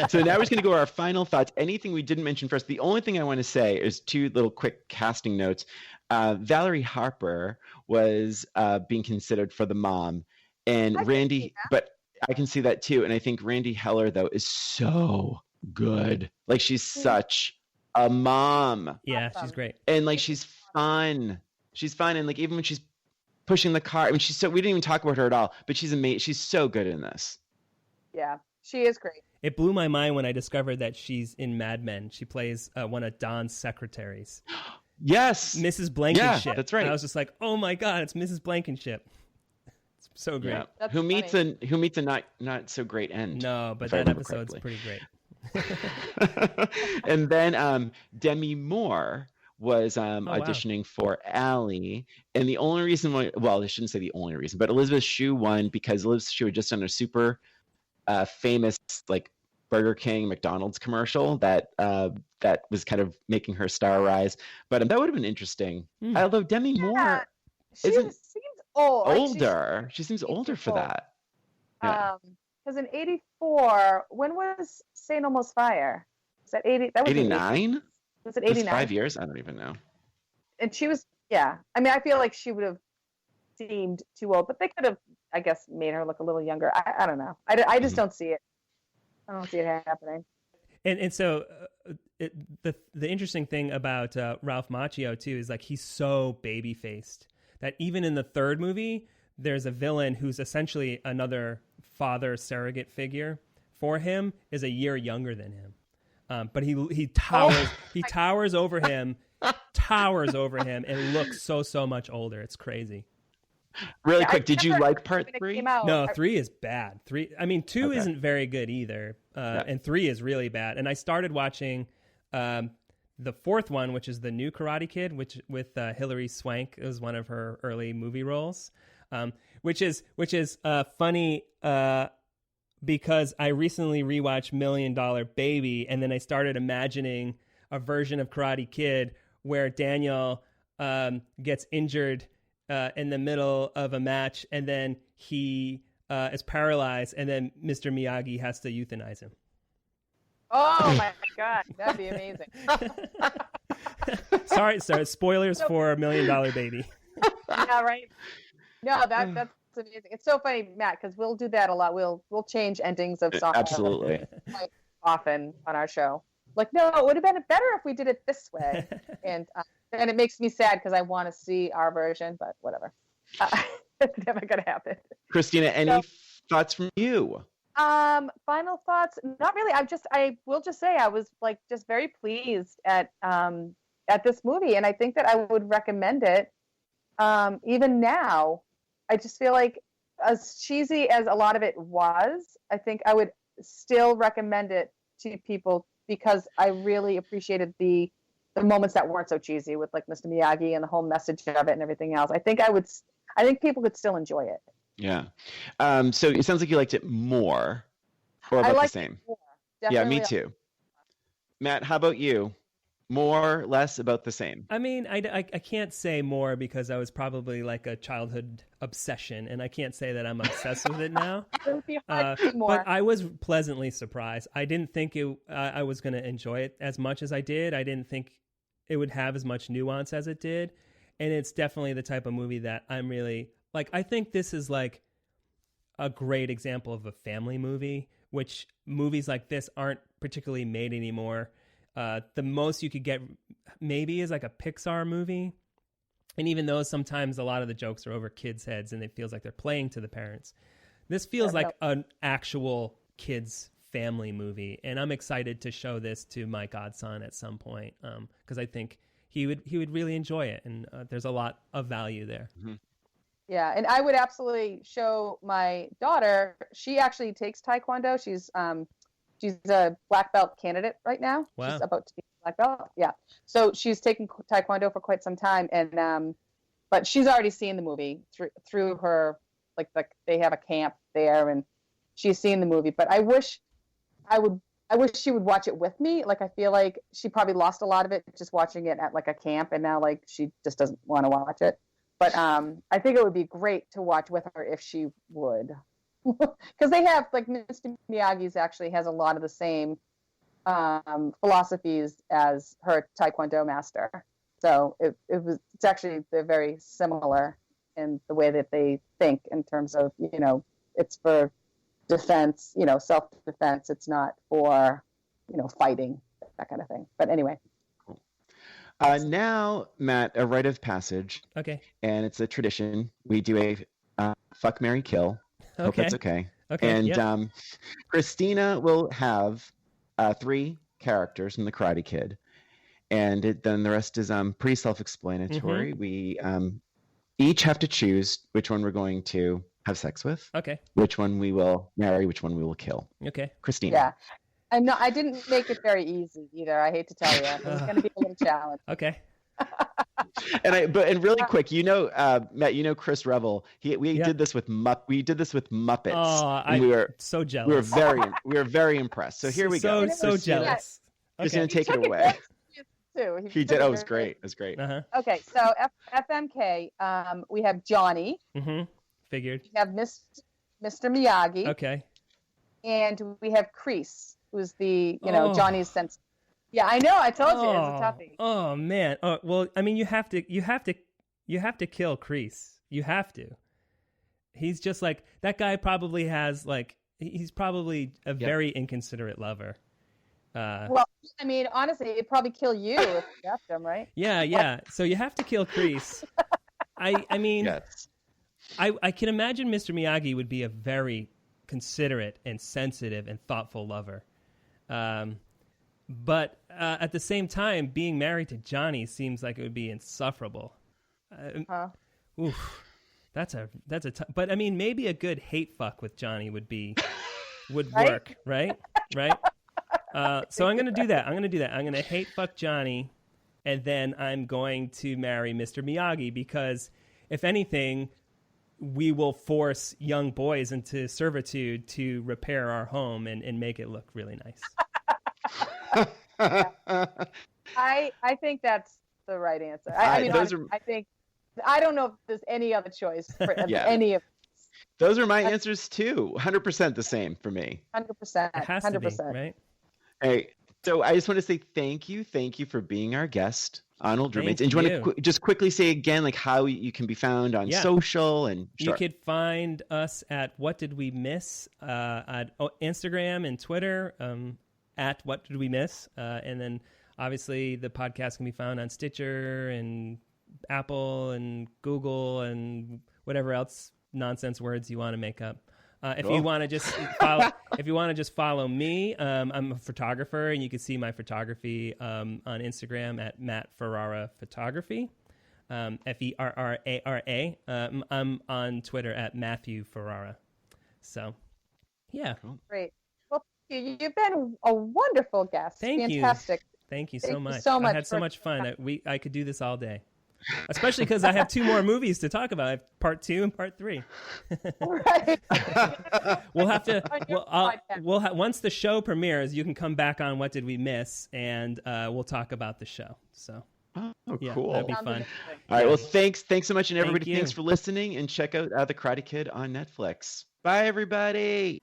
So now we're just going to go to our final thoughts. Anything we didn't mention first. The only thing I want to say is 2 little quick casting notes. Valerie Harper was being considered for the mom, and Randy, but I can see that too. And I think Randy Heller, though, is so good. Like, she's such a mom. Yeah, she's great. And like, she's fun. She's fun. And like, even when she's pushing the car, I mean, we didn't even talk about her at all, but she's amazing. She's so good in this. Yeah, she is great. It blew my mind when I discovered that she's in Mad Men. She plays one of Don's secretaries. Yes. Mrs. Blankenship. Yeah, that's right. And I was just like, oh my God, it's Mrs. Blankenship. It's so great. Yeah. Who meets a not so great end. No, but that episode's pretty great. And then Demi Moore was auditioning for Allie, and the only reason why, well, I shouldn't say the only reason, but Elizabeth Shue won because Elizabeth Shue had just done a super famous like Burger King, McDonald's commercial that was kind of making her star rise. But that would have been interesting. Although Demi Moore seems old. Older. She seems older for that. Yeah. Because in '84, when was St. Elmo's Fire? Was that 80? That was 89. Was it 89? 5 years? I don't even know. And she was, yeah. I mean, I feel like she would have seemed too old, but they could have, I guess, made her look a little younger. I don't know. I just don't see it. I don't see it happening. And so the interesting thing about Ralph Macchio too is like he's so baby faced that even in the third movie there's a villain who's essentially another father surrogate figure for him, is a year younger than him, but he towers over him, and looks so much older. It's crazy. Really quick, did you like part 3? No, 3 is bad. 2 isn't very good either, and 3 is really bad. And I started watching the fourth one, which is the new Karate Kid, with Hilary Swank. It was one of her early movie roles, which is funny because I recently rewatched $1 Million Baby, and then I started imagining a version of Karate Kid where Daniel gets injured in the middle of a match, and then he is paralyzed, and then Mr. Miyagi has to euthanize him. Oh my God, that'd be amazing. Sorry, spoilers for $1 Million Baby. Yeah, right. No, that's amazing. It's so funny, Matt, because we'll do that a lot. We'll change endings of songs absolutely quite often on our show. Like, no, it would have been better if we did it this way, and it makes me sad because I want to see our version, but whatever. It's never gonna happen. Christina, any thoughts from you? Final thoughts? Not really. I will just say I was like just very pleased at this movie, and I think that I would recommend it. Even now, I just feel like as cheesy as a lot of it was, I think I would still recommend it to people because I really appreciated the moments that weren't so cheesy with like Mr. Miyagi and the whole message of it and everything else. I think people could still enjoy it. Yeah. So it sounds like you liked it more, or about the same. Yeah, me too. Matt, how about you? More, less, about the same? I mean, I can't say more because I was probably like a childhood obsession, and I can't say that I'm obsessed with it now. But I was pleasantly surprised. I didn't think I was going to enjoy it as much as I did. I didn't think it would have as much nuance as it did. And it's definitely the type of movie that I'm really... Like, I think this is like a great example of a family movie, which movies like this aren't particularly made anymore. The most you could get maybe is like a Pixar movie. And even though sometimes a lot of the jokes are over kids' heads and it feels like they're playing to the parents, this feels like an actual kids' family movie. And I'm excited to show this to my godson at some point because I think he would really enjoy it. And there's a lot of value there. Mm-hmm. Yeah, and I would absolutely show my daughter. She actually takes Taekwondo. She's a black belt candidate right now. Wow. She's about to be a black belt. Yeah. So she's taken Taekwondo for quite some time, and but she's already seen the movie through her like they have a camp there, and she's seen the movie. But I wish she would watch it with me. Like I feel like she probably lost a lot of it just watching it at like a camp, and now like she just doesn't want to watch it. But I think it would be great to watch with her if she would. because they have like Mr. Miyagi's actually has a lot of the same philosophies as her Taekwondo master. So it's actually, they're very similar in the way that they think in terms of, it's for defense, self-defense. It's not for, fighting, that kind of thing. But anyway. Now, Matt, a rite of passage. Okay. And it's a tradition. We do a fuck, marry, kill. Okay. Hope that's okay. Okay. And Christina will have 3 characters from the Karate Kid. And then the rest is pretty self-explanatory. We each have to choose which one we're going to have sex with. Okay. Which one we will marry, which one we will kill. Okay. Christina. Yeah. I didn't make it very easy either. I hate to tell you. It was going to be a little challenge. Okay. And really quick, Matt, Chris Revel. We did this with Muppets. Oh, we were so jealous. We were very impressed. So here we go. So jealous. Just gonna take it away. He did. Oh, it was great. It was great. Okay, so FMK, we have Johnny. Figured. We have Mr. Miyagi. Okay. And we have Kreese, who's the Johnny's sense. Yeah, I know. I told you it's a toughie. Oh man. Oh well. I mean, you have to kill Kreese. You have to. He's just like that guy. Probably has like he's probably a very inconsiderate lover. Well, I mean, honestly, it'd probably kill you if you left him, right? Yeah. So you have to kill Kreese. I mean, yes. I can imagine Mr. Miyagi would be a very considerate and sensitive and thoughtful lover. But at the same time, being married to Johnny seems like it would be insufferable. Oof, that's a but I mean, maybe a good hate fuck with Johnny would work, right? Right. So I'm gonna do that. I'm gonna hate fuck Johnny, and then I'm going to marry Mr. Miyagi because, if anything, we will force young boys into servitude to repair our home and make it look really nice. I think that's the right answer. I don't know if there's any other choice for any of these. Those are my answers too. 100% the same for me. 100%. It has 100%. To be, right? Hey, so I just want to say thank you for being our guest on Old Roommates. And do you want to just quickly say again, like how you can be found on social and You could find us at What Did We Miss at Instagram and Twitter at What Did We Miss, and then obviously the podcast can be found on Stitcher and Apple and Google and whatever else nonsense words you want to make up. If you want to just follow me, I'm a photographer, and you can see my photography on Instagram at Matt Ferrara Photography, Ferrara. I'm on Twitter at Matthew Ferrara. So, yeah. Great. Well, you've been a wonderful guest. Fantastic. Thank you so much. I had so much fun. I could do this all day. Especially because I have 2 more movies to talk about. I have part 2 and part 3. Right. We'll have to. Once the show premieres, you can come back on What Did We Miss, and we'll talk about the show. So. Oh, cool. That'd be fun. All right. Well, thanks so much, and everybody, thanks for listening. And check out The Karate Kid on Netflix. Bye, everybody.